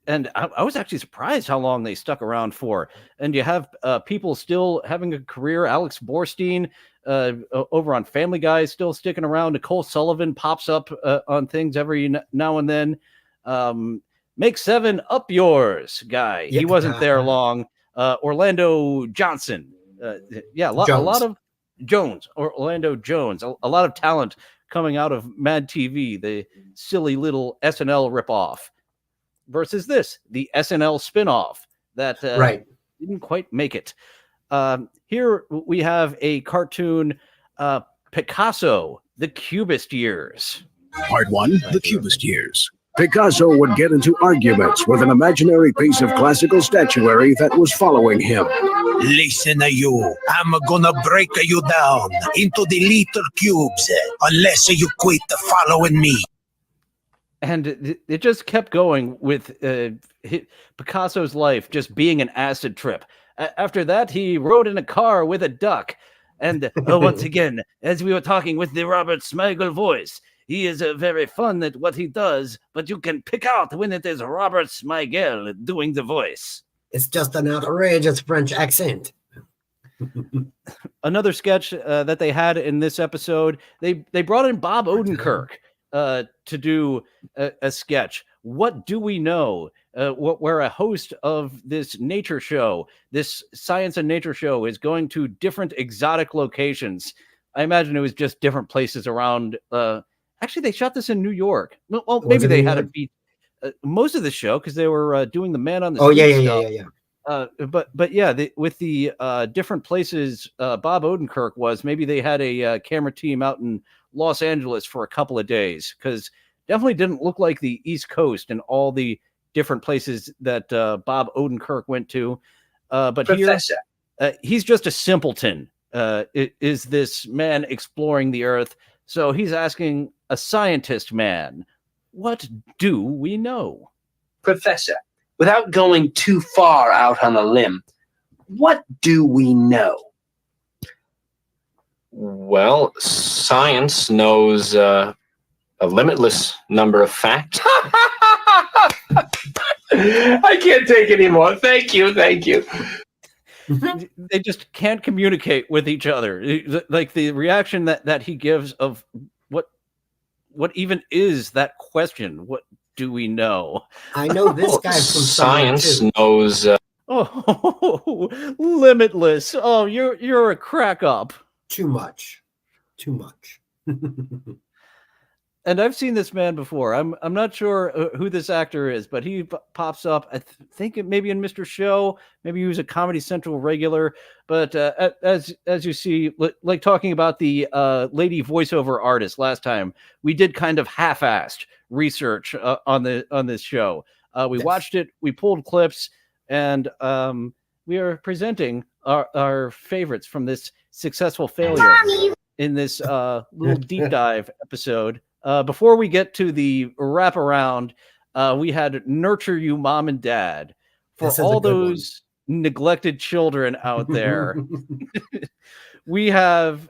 And I was actually surprised how long they stuck around for. And you have people still having a career. Alex Borstein over on Family Guy still sticking around. Nicole Sullivan pops up on things every now and then. Make 7 up yours guy. He wasn't there long. Orlando Johnson. A lot of Jones or Orlando Jones. A lot of talent coming out of Mad TV, the silly little SNL ripoff. Versus this, the SNL spinoff that didn't quite make it. Here we have a cartoon, Picasso, the Cubist Years. Part 1, the Cubist Years. Picasso would get into arguments with an imaginary piece of classical statuary that was following him. Listen, you. I'm gonna break you down into the little cubes unless you quit following me. And it just kept going with Picasso's life just being an acid trip. After that, he rode in a car with a duck. And once again, as we were talking with the Robert Smigel voice, he is very fun at what he does, but you can pick out when it is Robert Smigel doing the voice. It's just an outrageous French accent. Another sketch that they had in this episode, they brought in Bob Odenkirk to do a sketch What do we know? Where a host of this nature show, this science and nature show, is going to different exotic locations. I imagine it was just different places around. Actually, they shot this in New York. Well, maybe they had to beat most of the show because they were doing the man on the street stuff. But yeah, with the different places Bob Odenkirk was, maybe they had a camera team out in Los Angeles for a couple of days, because definitely didn't look like the East Coast and all the different places that Bob Odenkirk went to. But Professor. Here, he's just a simpleton. Is this man exploring the Earth? So he's asking a scientist man, what do we know? Professor, without going too far out on a limb, what do we know? Well, science knows a limitless number of facts. I can't take any more. Thank you. Thank you. They just can't communicate with each other. Like the reaction that he gives of what even is that question? What do we know? I know this guy from science knows. Oh, limitless. Oh, you're a crack up. Too much. And I've seen this man before. I'm not sure who this actor is, but he pops up. I think maybe in Mr. Show. Maybe he was a Comedy Central regular. But as you see, like talking about the lady voiceover artist last time, we did kind of half-assed research on this show. We watched it, we pulled clips, and we are presenting our favorites from this successful failure in this little deep dive episode. Before we get to the wraparound, we had Nurture You Mom and Dad. For all those neglected children out there, we have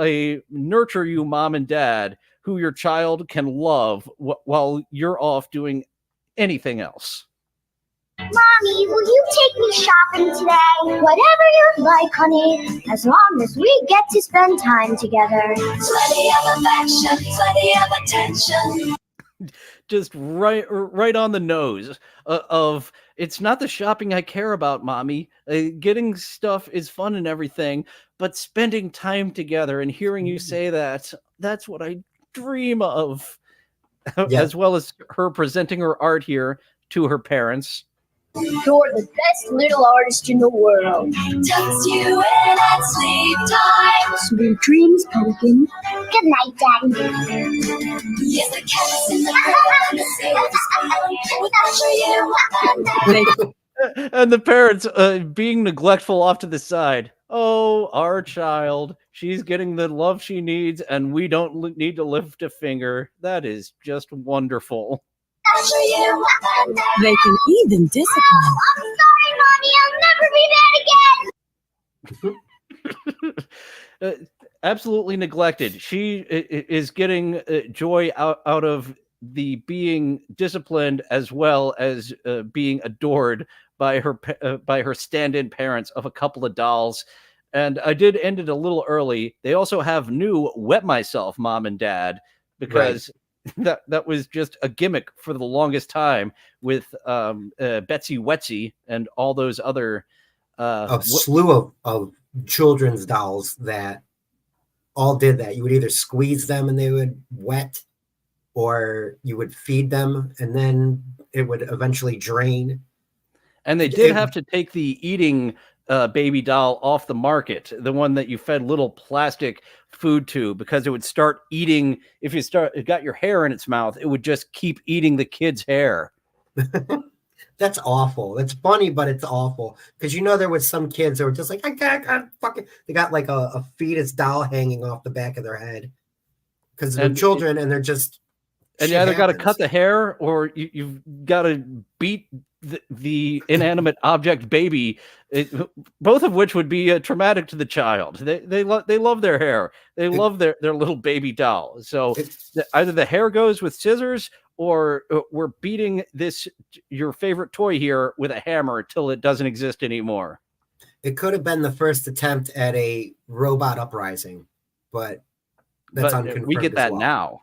a Nurture You Mom and Dad who your child can love while you're off doing anything else. Mommy, will you take me shopping today? Whatever you'd like, honey, as long as we get to spend time together. Plenty of affection, plenty of attention. Just right on the nose of it's not the shopping I care about, Mommy. Getting stuff is fun and everything, but spending time together and hearing you say that's what I dream of. Yeah. As well as her presenting her art here to her parents. You're the best little artist in the world. Tucks you in at sleep time. Sweet dreams, Pumpkin. Good night, Daddy. Yes, the cat's in the and the parents being neglectful off to the side. Oh, our child. She's getting the love she needs, and we don't need to lift a finger. That is just wonderful. They can even discipline. I'm sorry, Mommy. I'll never be bad again. Absolutely neglected. She is getting joy out of the being disciplined as well as being adored by her stand-in parents of a couple of dolls. And I did end it a little early. They also have new Wet Myself Mom and Dad, because that was just a gimmick for the longest time with Betsy Wetsy and all those other a slew of children's dolls that all did that. You would either squeeze them and they would wet, or you would feed them and then it would eventually drain. And they did have to take the eating baby doll off the market, the one that you fed little plastic food to, because it would start eating. If it got your hair in its mouth, it would just keep eating the kid's hair. That's awful. It's funny, but it's awful, because there was some kids that were just like, I got fucking. They got like a fetus doll hanging off the back of their head because they're children and they're just. And you either got to cut the hair, or you've got to beat the inanimate object baby, both of which would be traumatic to the child. They love their hair. They love their little baby doll. So either the hair goes with scissors, or we're beating your favorite toy here with a hammer till it doesn't exist anymore. It could have been the first attempt at a robot uprising, but that's unconfirmed. We get that now.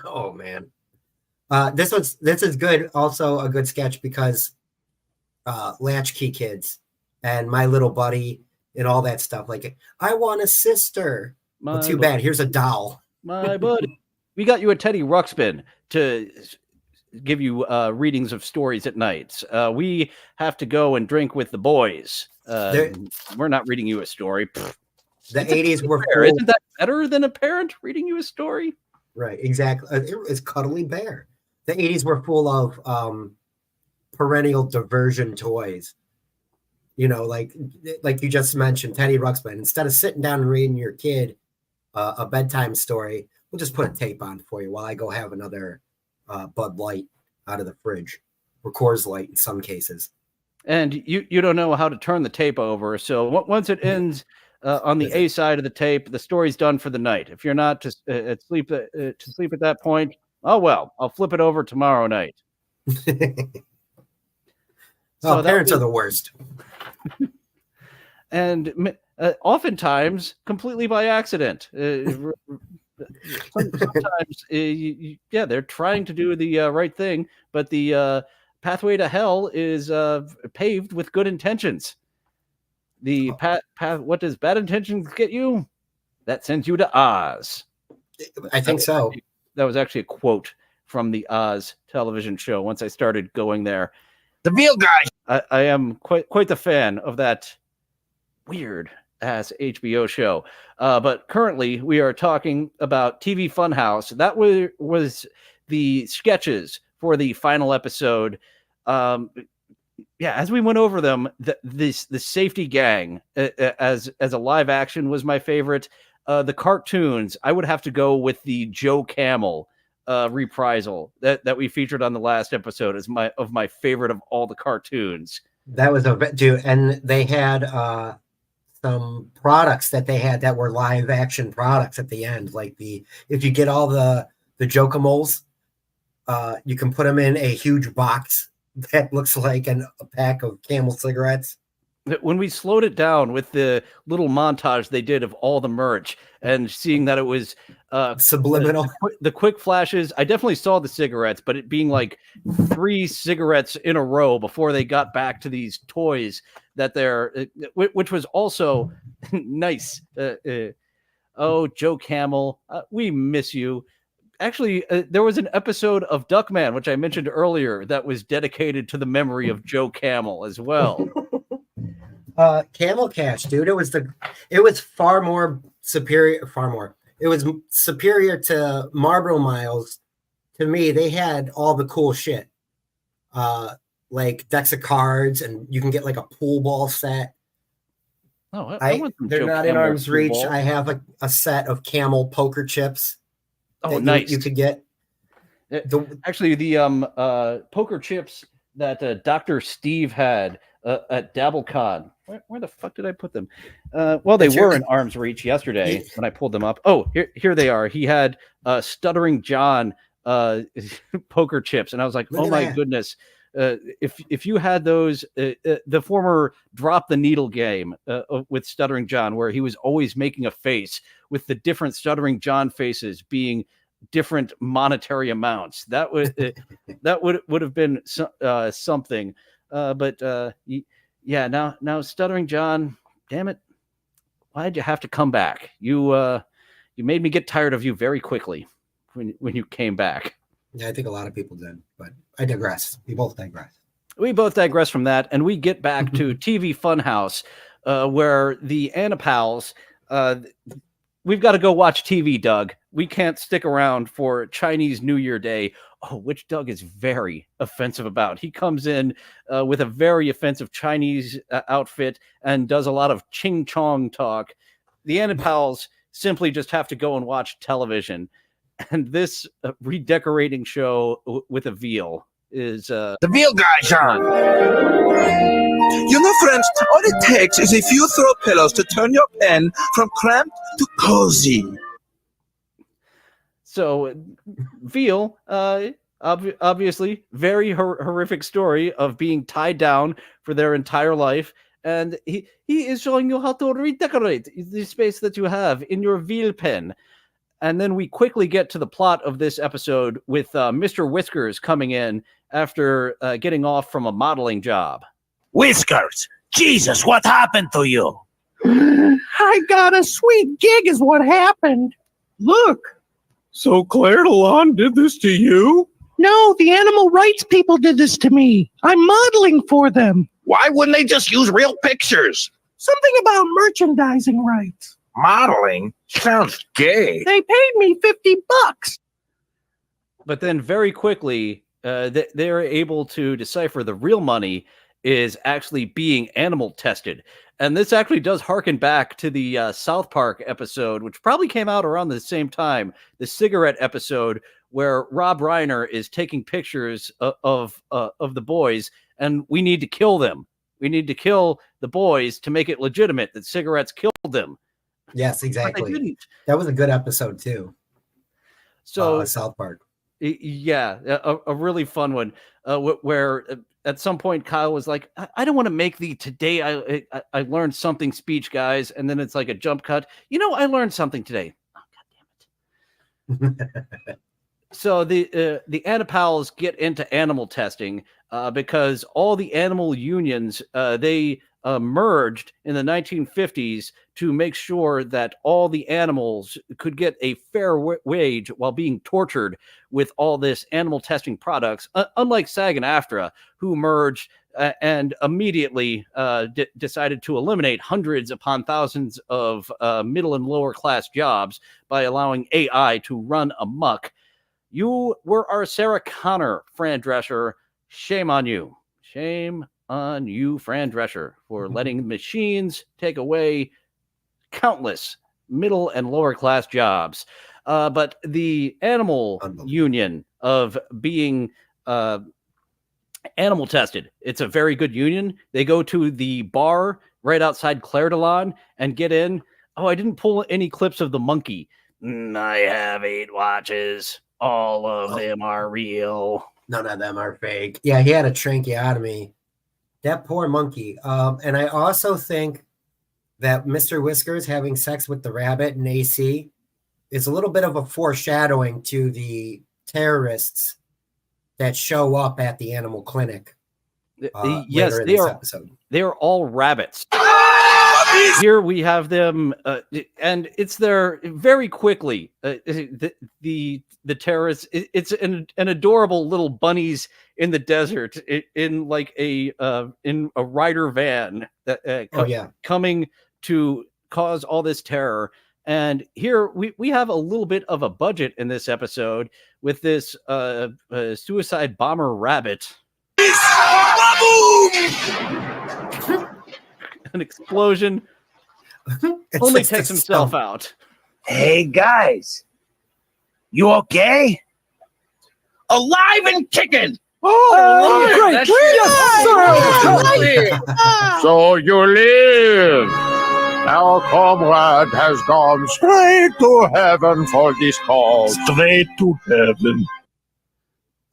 Oh man, This is good. Also a good sketch because Latchkey Kids and My Little Buddy and all that stuff. Like, I want a sister. Well, too bad. Here's a doll. My buddy. We got you a Teddy Ruxpin to give you readings of stories at night. We have to go and drink with the boys. We're not reading you a story. The 80s were fair. Isn't that better than a parent reading you a story? Right, exactly. It's Cuddly Bear. The 80s were full of perennial diversion toys. You know, like you just mentioned, Teddy Ruxpin. Instead of sitting down and reading your kid a bedtime story, we'll just put a tape on for you while I go have another Bud Light out of the fridge, or Coors Light in some cases. And you don't know how to turn the tape over, so once it ends on the A side of the tape, the story's done for the night. If you're not to sleep at that point, oh well, I'll flip it over tomorrow night. So parents are the worst. And oftentimes completely by accident. Sometimes, they're trying to do the right thing, but the pathway to hell is paved with good intentions. The path. What does bad intentions get you? That sends you to Oz. I think so. That was actually a quote from the Oz television show. Once I started going there, the Veal Guy. I am quite the fan of that weird ass HBO show. But currently we are talking about TV Funhouse. That was the sketches for the final episode. As we went over them, the Safety Gang as a live action was my favorite. The cartoons, I would have to go with the Joe Camel reprisal that we featured on the last episode as my favorite of all the cartoons. That was dude, and they had some products that they had that were live action products at the end. Like if you get all the Jokimals, you can put them in a huge box that looks like a pack of Camel cigarettes. When we slowed it down with the little montage they did of all the merch and seeing that it was subliminal, the quick flashes, I definitely saw the cigarettes, but it being like 3 cigarettes in a row before they got back to these toys that which was also nice. Oh, Joe Camel, we miss you. Actually, there was an episode of Duckman, which I mentioned earlier, that was dedicated to the memory of Joe Camel as well. Camel Cash, dude. It was far more superior. It was superior to Marlboro Miles. To me, they had all the cool shit, like decks of cards, and you can get like a pool ball set. Oh, they're not in arm's reach. Ball. I have a set of Camel poker chips. Oh, nice! You could get. Actually, the poker chips that Dr. Steve had at DabbleCon. Where the fuck did I put them? Well, they were in arm's reach yesterday when I pulled them up. Oh, here they are. He had Stuttering John poker chips, and I was like, oh my goodness. If you had those, the former Drop the Needle game with Stuttering John, where he was always making a face with the different Stuttering John faces being different monetary amounts, that would have been something. But now Stuttering John, damn it, why'd you have to come back? You made me get tired of you very quickly when you came back. Yeah, I think a lot of people did, but I digress. We both digress. We both digress from that, and we get back to TV Funhouse, where the Annapals, we've got to go watch TV, Doug. We can't stick around for Chinese New Year Day, which Doug is very offensive about. He comes in with a very offensive Chinese outfit and does a lot of ching chong talk. The Annapals simply just have to go and watch television. And this redecorating show with a veal is the Veal Guy, John. You know, friends, all it takes is a few throw pillows to turn your pen from cramped to cozy. So, Veal, obviously, very horrific story of being tied down for their entire life. And he is showing you how to redecorate the space that you have in your veal pen. And then we quickly get to the plot of this episode with Mr. Whiskers coming in after getting off from a modeling job. Whiskers, Jesus, what happened to you? I got a sweet gig is what happened. Look. So Claire Dillon did this to you? No, the animal rights people did this to me. I'm modeling for them. Why wouldn't they just use real pictures? Something about merchandising rights. Modeling? Sounds gay. They paid me $50. But then very quickly, they're able to decipher the real money is actually being animal tested. And this actually does harken back to the South Park episode, which probably came out around the same time, the cigarette episode, where Rob Reiner is taking pictures of the boys, and we need to kill them. We need to kill the boys to make it legitimate that cigarettes killed them. Yes, exactly. But they didn't. That was a good episode too. So South Park. Yeah, a really fun one where at some point Kyle was like, I don't want to make the today I learned something speech, guys. And then it's like a jump cut. I learned something today. Oh, God damn it. So the Anapals get into animal testing because all the animal unions, they merged in the 1950s to make sure that all the animals could get a fair wage while being tortured with all this animal testing products, unlike SAG and AFTRA, who merged and immediately decided to eliminate hundreds upon thousands of middle and lower class jobs by allowing AI to run amok. You were our Sarah Connor, Fran Drescher. Shame on you. Shame on you, Fran Drescher, for letting machines take away countless middle and lower class jobs. But the animal union of being animal tested, it's a very good union. They go to the bar right outside Claire Dillon and get in. Oh, I didn't pull any clips of the monkey. I have 8 watches. All of them are real. None of them are fake. Yeah, he had a tracheotomy. That poor monkey. And I also think that Mr. Whiskers having sex with the rabbit in AC is a little bit of a foreshadowing to the terrorists that show up at the animal clinic. Yes, they are all rabbits. Here we have them, and it's there very quickly. The terrorists. It's an adorable little bunnies in the desert in like a rider van that coming to cause all this terror. And here we have a little bit of a budget in this episode with this suicide bomber rabbit. An explosion. Only takes himself out. Hey guys, you okay? Alive and kicking! Oh, great! Yes, sir! So you live. Our comrade has gone straight to heaven for this cause. Straight to heaven.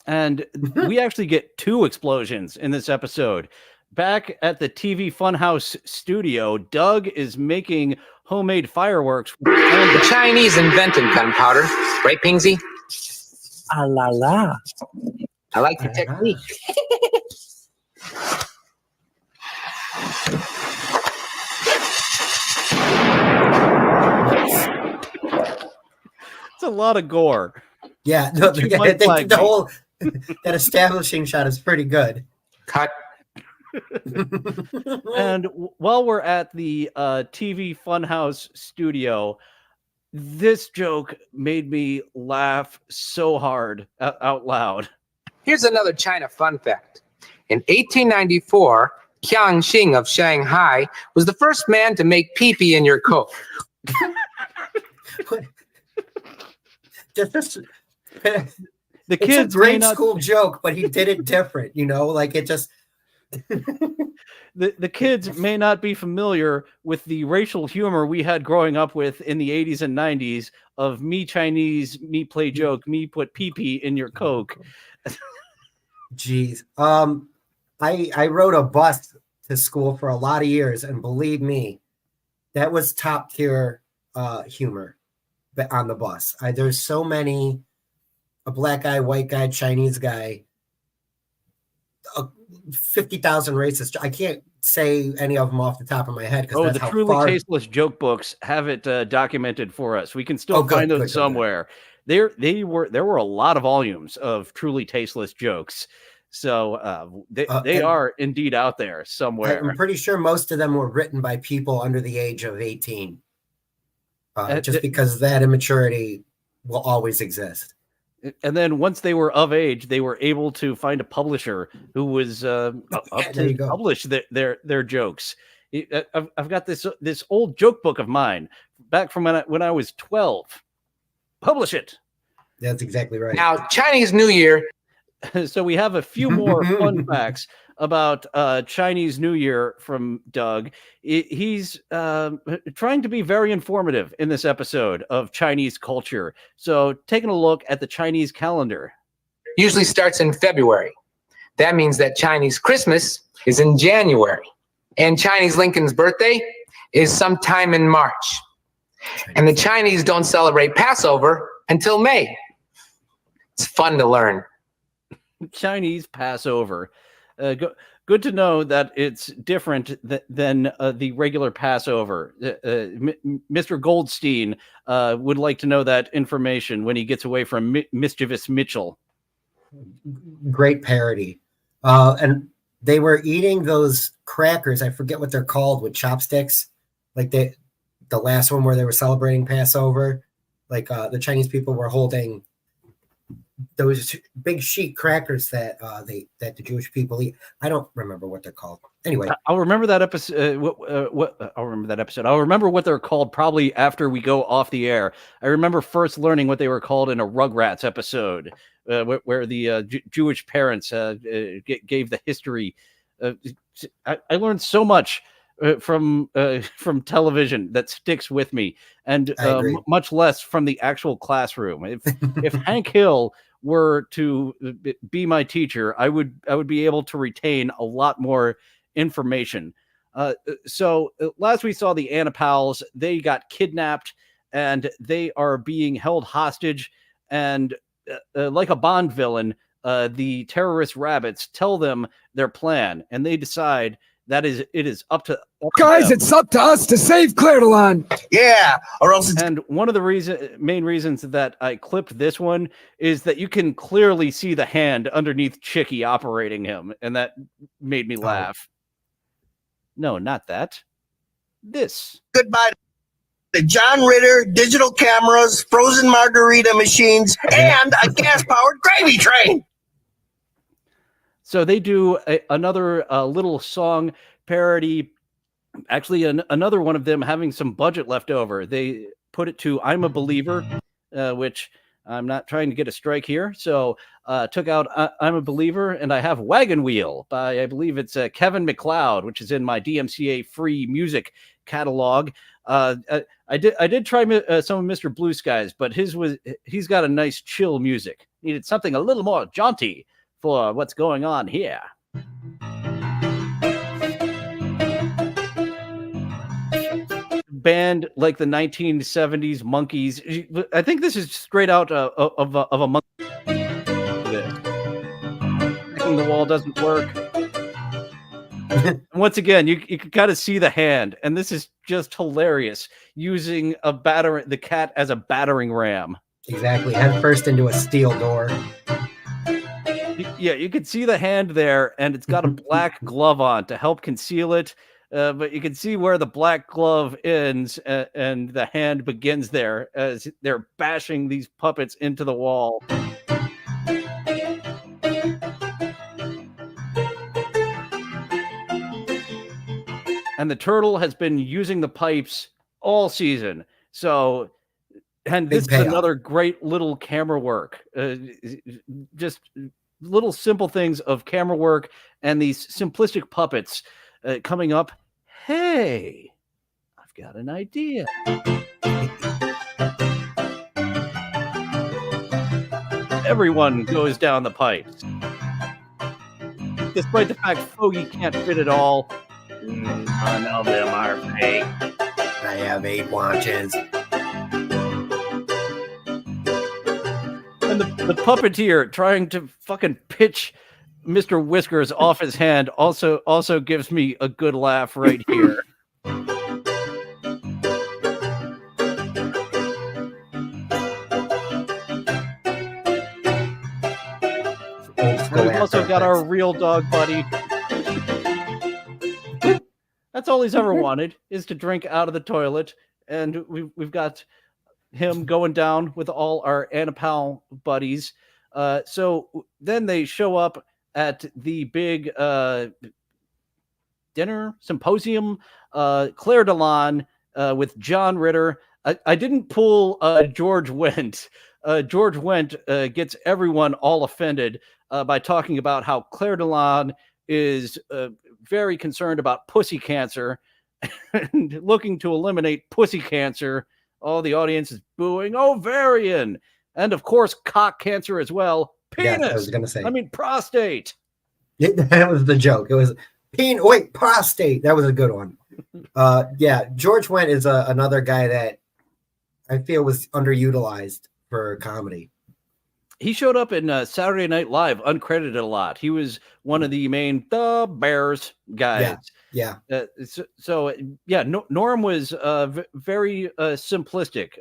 And we actually get 2 explosions in this episode. Back at the TV Funhouse studio, Doug is making homemade fireworks. The Chinese invented gunpowder, right, Pingsy? Ah la la. I like the technique. It's a lot of gore. Yeah, no, the whole that establishing shot is pretty good. Cut. And while we're at the TV Funhouse studio, this joke made me laugh so hard out loud. Here's another China fun fact. In 1894, Qiang Xing of Shanghai was the first man to make pee-pee in your Coke. The kid's a grade school joke, but he did it different, like it just... The kids may not be familiar with the racial humor we had growing up with in the 80s and 90s of me Chinese, me play joke, me put pee-pee in your Coke. Jeez. I rode a bus to school for a lot of years, and believe me, that was top tier humor. on the bus. There's so many, a black guy, white guy, Chinese guy, 50,000 races. I can't say any of them off the top of my head because that's the how truly far. tasteless joke books have it documented for us. We can still find them somewhere. There were a lot of volumes of truly tasteless jokes. So they are indeed out there somewhere. I'm pretty sure most of them were written by people under the age of 18. Just because that immaturity will always exist. And then once they were of age, they were able to find a publisher who was up to publish their jokes. I've got this old joke book of mine back from when I was 12. Publish it. That's exactly right. Now, Chinese New Year. So we have a few more fun facts about Chinese New Year from Doug. He's trying to be very informative in this episode of Chinese culture. So taking a look at the Chinese calendar. Usually starts in February. That means that Chinese Christmas is in January. And Chinese Lincoln's birthday is sometime in March. And the Chinese don't celebrate Passover until May. It's fun to learn. Chinese Passover. Good to know that it's different than the regular Passover. Mr. Goldstein would like to know that information when he gets away from Mischievous Mitchell. Great parody. And they were eating those crackers. I forget what they're called, with chopsticks. Like the last one where they were celebrating Passover. Like the Chinese people were holding those big sheet crackers that the Jewish people eat. I don't remember what they're called. Anyway, I'll remember that episode. I'll remember that episode. I'll remember what they're called probably after we go off the air. I remember first learning what they were called in a Rugrats episode where the Jewish parents gave the history. I learned so much from television that sticks with me, and much less from the actual classroom. If Hank Hill were to be my teacher, I would be able to retain a lot more information. So last we saw the Annapals, they got kidnapped and they are being held hostage. And like a Bond villain, the terrorist rabbits tell them their plan, and they decide that it is up to guys. It's up to us to save Claire Delon. Yeah, or else. And one of the main reasons that I clipped this one is that you can clearly see the hand underneath Chicky operating him, and that made me laugh. No, not that. This. Goodbye to John Ritter, digital cameras, frozen margarita machines, and a gas-powered gravy train. So they do another little song parody. Actually, another one of them having some budget left over. They put it to "I'm a Believer," which I'm not trying to get a strike here. So took out "I'm a Believer," and I have "Wagon Wheel" by, I believe it's Kevin MacLeod, which is in my DMCA free music catalog. I did try some of Mr. Blue Skies, but he's got a nice chill music. Needed something a little more jaunty for what's going on here. Band like the 1970s Monkeys. I think this is straight out of a monkey. The wall doesn't work. Once again, you can kind of see the hand, and this is just hilarious. Using the cat as a battering ram. Exactly, head first into a steel door. Yeah, you can see the hand there, and it's got a black glove on to help conceal it. But you can see where the black glove ends and the hand begins there as they're bashing these puppets into the wall. And the turtle has been using the pipes all season. So, and this is another great little camera work. Just little simple things of camera work and these simplistic puppets coming up. Hey, I've got an idea. Everyone goes down the pipes. Despite the fact Fogy can't fit it all, none of them are fake. I have 8 watches. The puppeteer trying to fucking pitch Mr. Whiskers off his hand also gives me a good laugh right here. We've also got our real dog buddy. That's all he's ever wanted, is to drink out of the toilet. And we've got him going down with all our Anapal buddies. So then they show up at the big dinner symposium. Claire Dillon with John Ritter. I didn't pull George Wendt. George Wendt gets everyone all offended by talking about how Claire Dillon is very concerned about pussy cancer and looking to eliminate pussy cancer. All the audience is booing ovarian, and of course cock cancer as well. Penis. Yeah, I was gonna say. I mean prostate. That was the joke. It was prostate. That was a good one. Yeah, George Wendt is another guy that I feel was underutilized for comedy. He showed up in Saturday Night Live, uncredited a lot. He was one of the main The Bears guys. Yeah. Norm was very simplistic.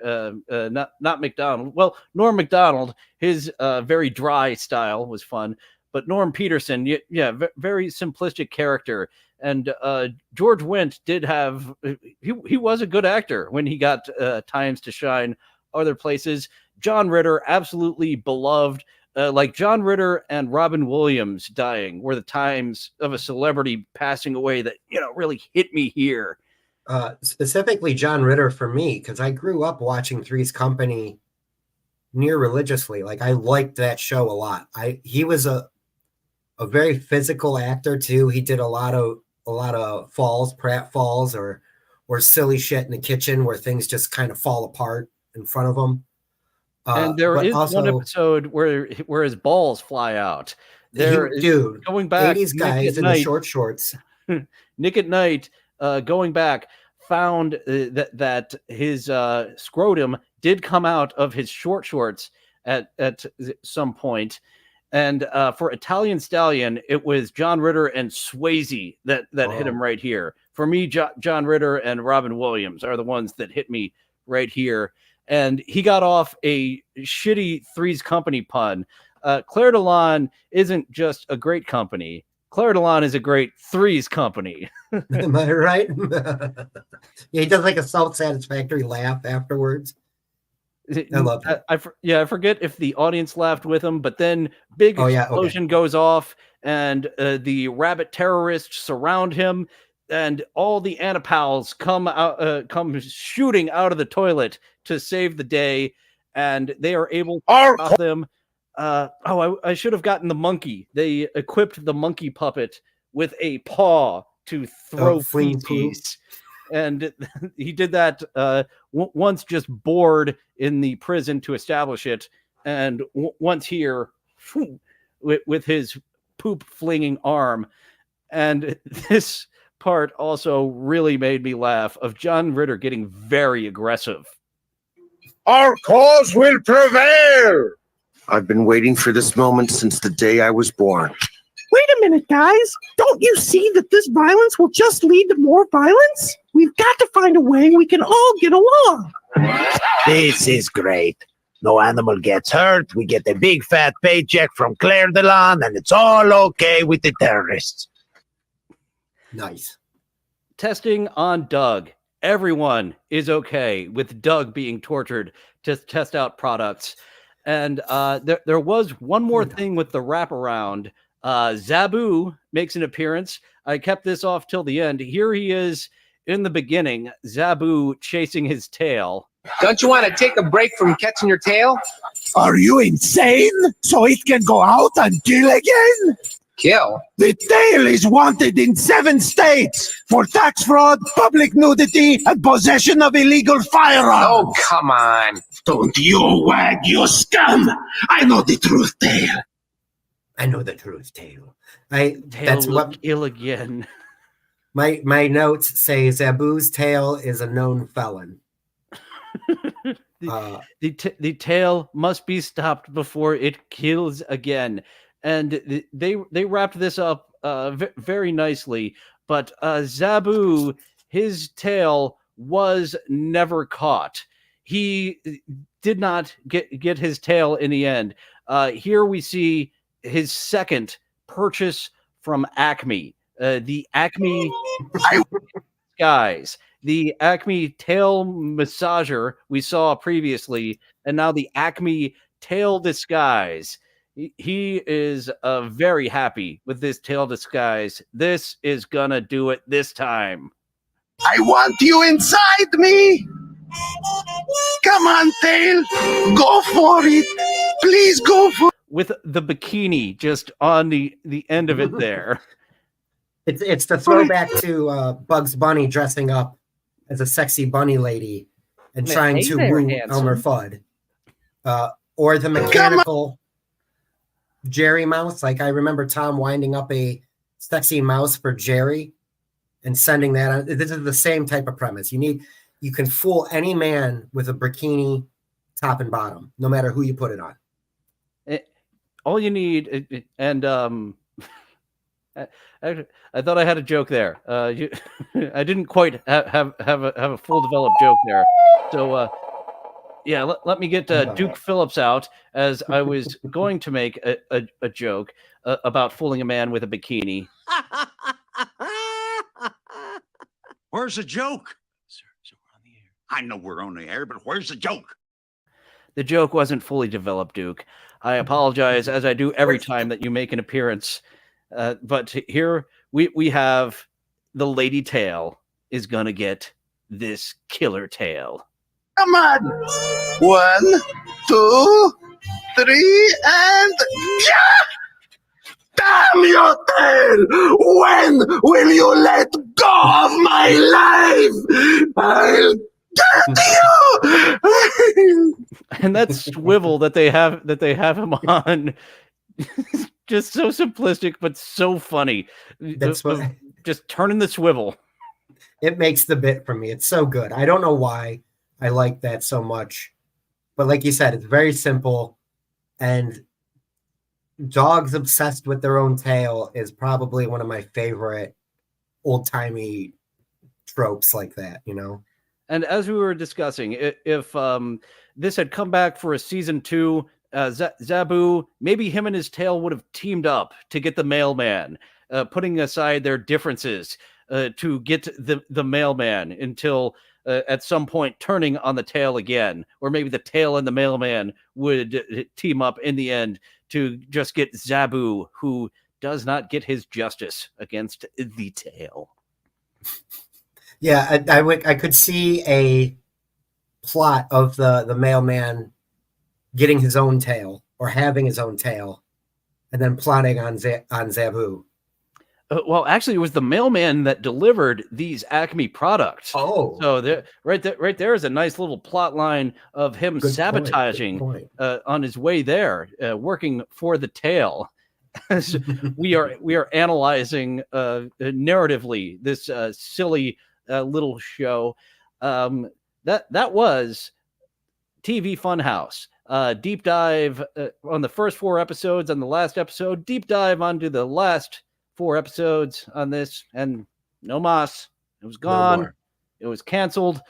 Not McDonald. Well, Norm Macdonald, his very dry style was fun, but Norm Peterson, very simplistic character. And George Wendt did have he was a good actor when he got times to shine other places. John Ritter, absolutely beloved. Like John Ritter and Robin Williams dying were the times of a celebrity passing away that, really hit me here. Specifically John Ritter for me, because I grew up watching Three's Company near religiously. Like I liked that show a lot. He was a very physical actor too. He did a lot of falls, prat falls, or silly shit in the kitchen where things just kind of fall apart in front of him. And there is also one episode where his balls fly out. Going back, 80s guys in the short shorts. Nick at Night, going back, found that his scrotum did come out of his short shorts at some point. And for Italian Stallion, it was John Ritter and Swayze that hit him right here. For me, John Ritter and Robin Williams are the ones that hit me right here. And he got off a shitty Three's Company pun. Claire Dillon isn't just a great company. Claire Dillon is a great Three's Company. Am I right? Yeah, he does like a self-satisfactory laugh afterwards. I love that. I forget if the audience laughed with him, but then big explosion goes off, and the rabbit terrorists surround him, and all the Anapals come shooting out of the toilet to save the day, and they are able to stop them. I should have gotten the monkey. They equipped the monkey puppet with a paw to throw feces. And he did that once just bored in the prison to establish it, and once here with his poop flinging arm. And this part also really made me laugh, of John Ritter getting very aggressive. Our cause will prevail. I've been waiting for this moment since the day I was born. Wait a minute, guys. Don't you see that this violence will just lead to more violence? We've got to find a way we can all get along. This is great. No animal gets hurt. We get a big fat paycheck from Claire Dillon, and it's all okay with the terrorists. Nice. Testing on Doug. Everyone is okay with Doug being tortured to test out products. And there was one more thing with the wraparound. Zabu makes an appearance. I kept this off till the end. Here he is in the beginning, Zabu chasing his tail. Don't you want to take a break from catching your tail? Are you insane? So it can go out and kill again? Kill? The tail is wanted in 7 states for tax fraud, public nudity, and possession of illegal firearms. Oh, come on. Don't you wag your scum. I know the truth, tail. I know the truth, tail. That's what ill again. My notes say Zabu's tail is a known felon. The tail must be stopped before it kills again. And they wrapped this up very nicely. But Zabu, his tail was never caught. He did not get his tail in the end. Here we see his second purchase from Acme. The Acme guys. The Acme tail massager we saw previously, and now the Acme tail disguise. He is very happy with this tail disguise. This is gonna do it this time. I want you inside me. Come on, tail. Go for it. Please go for it. With the bikini just on the end of it there. It's the throwback to Bugs Bunny dressing up as a sexy bunny lady and trying to woo Elmer Fudd. Or the mechanical Jerry mouse. Like, I remember Tom winding up a sexy mouse for Jerry and sending that on. This is the same type of premise. You can fool any man with a bikini top and bottom, no matter who you put it on. All you need, and I thought I had a joke there. I didn't quite have a full developed joke there. So yeah, let me get Duke Phillips out, as I was going to make a joke about fooling a man with a bikini. Where's the joke? Sir, we're on the air. I know we're on the air, but where's the joke? The joke wasn't fully developed, Duke. I apologize, as I do every time that you make an appearance. But here we have the lady tail is gonna get this killer tail. Come on. 1, 2, 3, and damn your tail! When will you let go of my life? I'll get you! And that swivel that they have him on, just so simplistic but so funny. That's what, just turning the swivel. It makes the bit for me. It's so good. I don't know why I like that so much, but like you said, it's very simple. And dogs obsessed with their own tail is probably one of my favorite old-timey tropes like that, you know? And as we were discussing, if this had come back for a season 2, Zabu, maybe him and his tail would have teamed up to get the mailman, putting aside their differences to get the mailman until at some point turning on the tail again. Or maybe the tail and the mailman would team up in the end to just get Zabu, who does not get his justice against the tail. Yeah, I could see a plot of the mailman getting his own tail or having his own tail and then plotting on Zabu. Well, actually, it was the mailman that delivered these Acme products. Oh, so right there is a nice little plot line of him sabotaging on his way there, working for the tail. As we are analyzing narratively this silly little show. That was TV Funhouse. Deep dive on the first 4 episodes. On the last episode, deep dive onto the last 4 episodes on this, and no mas. It was gone. No, it was canceled.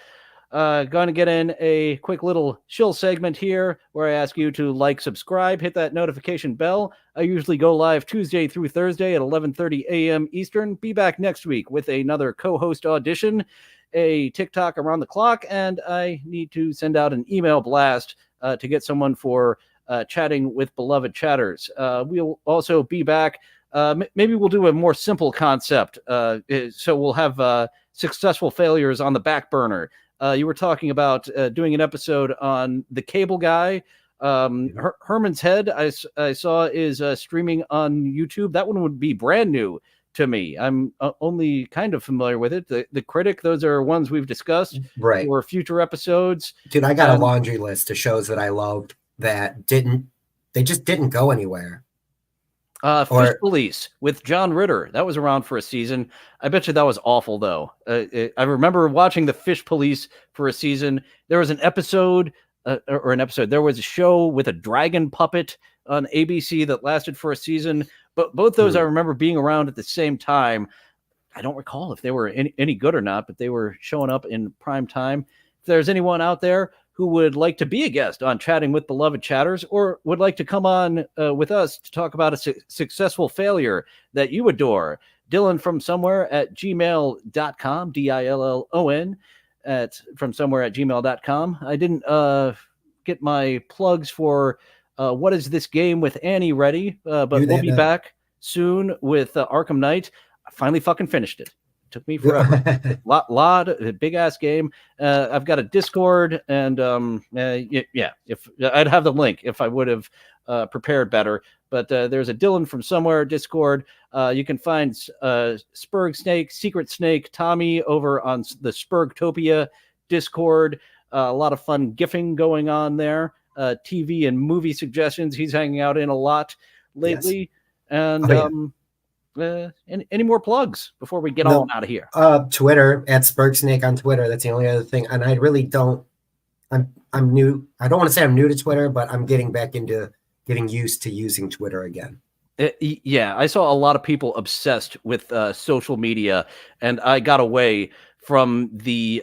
Going to get in a quick little shill segment here where I ask you to like, subscribe, hit that notification bell. I usually go live Tuesday through Thursday at 11:30 a.m. Eastern. Be back next week with another co-host audition, a TikTok around the clock, and I need to send out an email blast to get someone for chatting with beloved chatters. We'll also be back. Maybe we'll do a more simple concept. So we'll have successful failures on the back burner. You were talking about doing an episode on the cable guy. Herman's Head, I saw, is streaming on YouTube. That one would be brand new to me. I'm only kind of familiar with it. The Critic, those are ones we've discussed for future episodes. Dude, I got a laundry list of shows that I loved that just didn't go anywhere. Fish Police with John Ritter. That was around for a season. I bet you that was awful, though. I remember watching the Fish Police for a season. There was an episode or an episode. There was a show with a dragon puppet on ABC that lasted for a season, but both those I remember being around at the same time. I don't recall if they were any good or not, but they were showing up in prime time. If there's anyone out there who would like to be a guest on Chatting with Beloved Chatters, or would like to come on with us to talk about a successful failure that you adore, Dillon from somewhere at gmail.com, Dillon from somewhere at gmail.com. I didn't get my plugs for What Is This Game with Annie ready, but we'll be back soon with Arkham Knight. I finally fucking finished it. It took me forever. lot big ass game. I've got a Discord, and if I'd have the link if I would have prepared better. But there's a Dillon from somewhere Discord. You can find Spurg Snake, Secret Snake, Tommy over on the Spurgtopia Discord. A lot of fun gifting going on there. TV and movie suggestions he's hanging out in a lot lately. Yes. And any more plugs before we get on out of here? Twitter at Spurgsnake on Twitter. That's the only other thing. And I really don't. I'm new. I don't want to say I'm new to Twitter, but I'm getting back into getting used to using Twitter again. Yeah, I saw a lot of people obsessed with social media, and I got away from the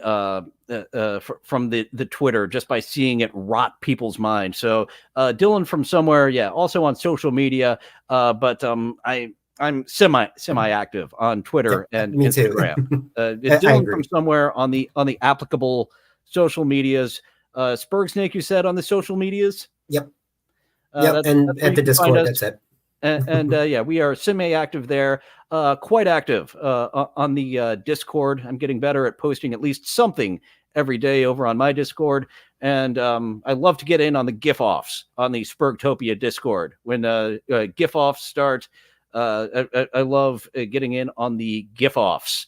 Twitter just by seeing it rot people's minds. So Dillon from somewhere, also on social media, but I'm semi-active on Twitter and Instagram. Dillon from somewhere on the applicable social medias. Spurgsnake, you said on the social medias? Yep. And at the Discord, that's it. and we are semi-active there, quite active on the Discord. I'm getting better at posting at least something every day over on my Discord. And I love to get in on the GIF-offs on the Spurgtopia Discord. When GIF-offs start, I love getting in on the GIF-offs.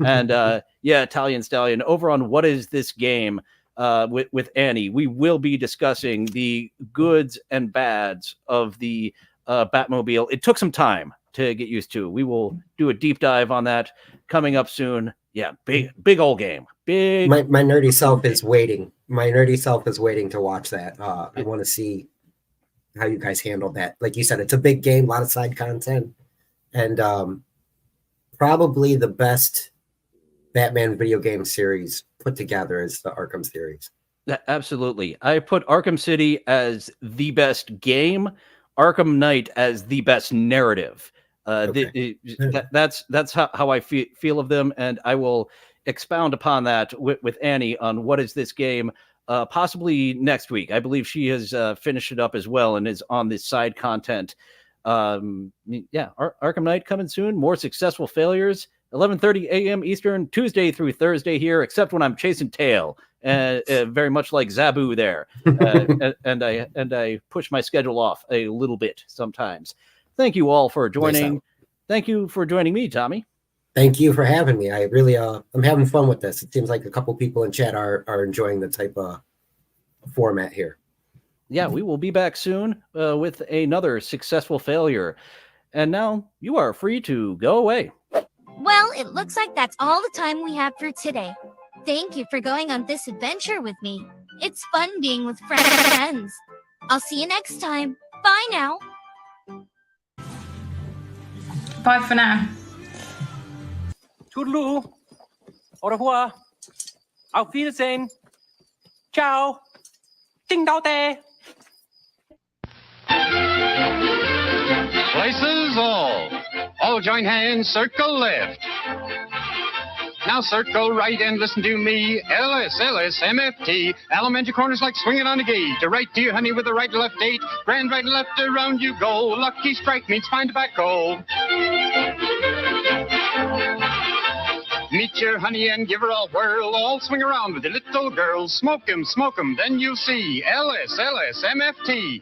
And Italian Stallion, over on What Is This Game with Annie, we will be discussing the goods and bads of the Batmobile. It took some time to get used to. We will do a deep dive on that coming up soon. Yeah, big old game. Big. My nerdy self is waiting. My nerdy self is waiting to watch that. I want to see how you guys handle that. Like you said, it's a big game, a lot of side content, and probably the best Batman video game series put together is the Arkham series. Absolutely. I put Arkham City as the best game, Arkham Knight as the best narrative. That's how I feel of them, and I will expound upon that with Annie on What Is This Game, possibly next week. I believe she has finished it up as well and is on this side content. Arkham Knight coming soon. More successful failures. 11:30 a.m. Eastern, Tuesday through Thursday here, except when I'm chasing tail, very much like Zabu there, and I push my schedule off a little bit sometimes. Thank you all for joining. Thank you for joining me, Tommy. Thank you for having me. I really, I'm having fun with this. It seems like a couple people in chat are enjoying the type of format here. Yeah, we will be back soon with another successful failure. And now you are free to go away. Well, it looks like that's all the time we have for today. Thank you for going on this adventure with me. It's fun being with friends. I'll see you next time. Bye now. Bye for now. Toodaloo. Au revoir. Auf Wiedersehen. Ciao. Ding dao day. Places all join hands, circle left. Now circle right and listen to me. LS, MFT. Elementary corners like swinging on a gate. To right to you, honey, with the right left 8. Grand right and left around you go. Lucky strike means fine tobacco. Meet your honey and give her a whirl. All swing around with the little girls. Smoke 'em, then you'll see. LS, MFT.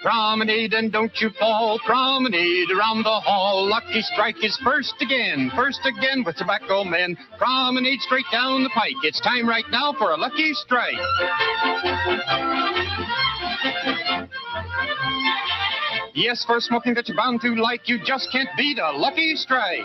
Promenade and don't you fall. Promenade around the hall. Lucky strike is first again with tobacco men. Promenade straight down the pike. It's time right now for a lucky strike. Yes, for smoking that you're bound to like, you just can't beat a lucky strike.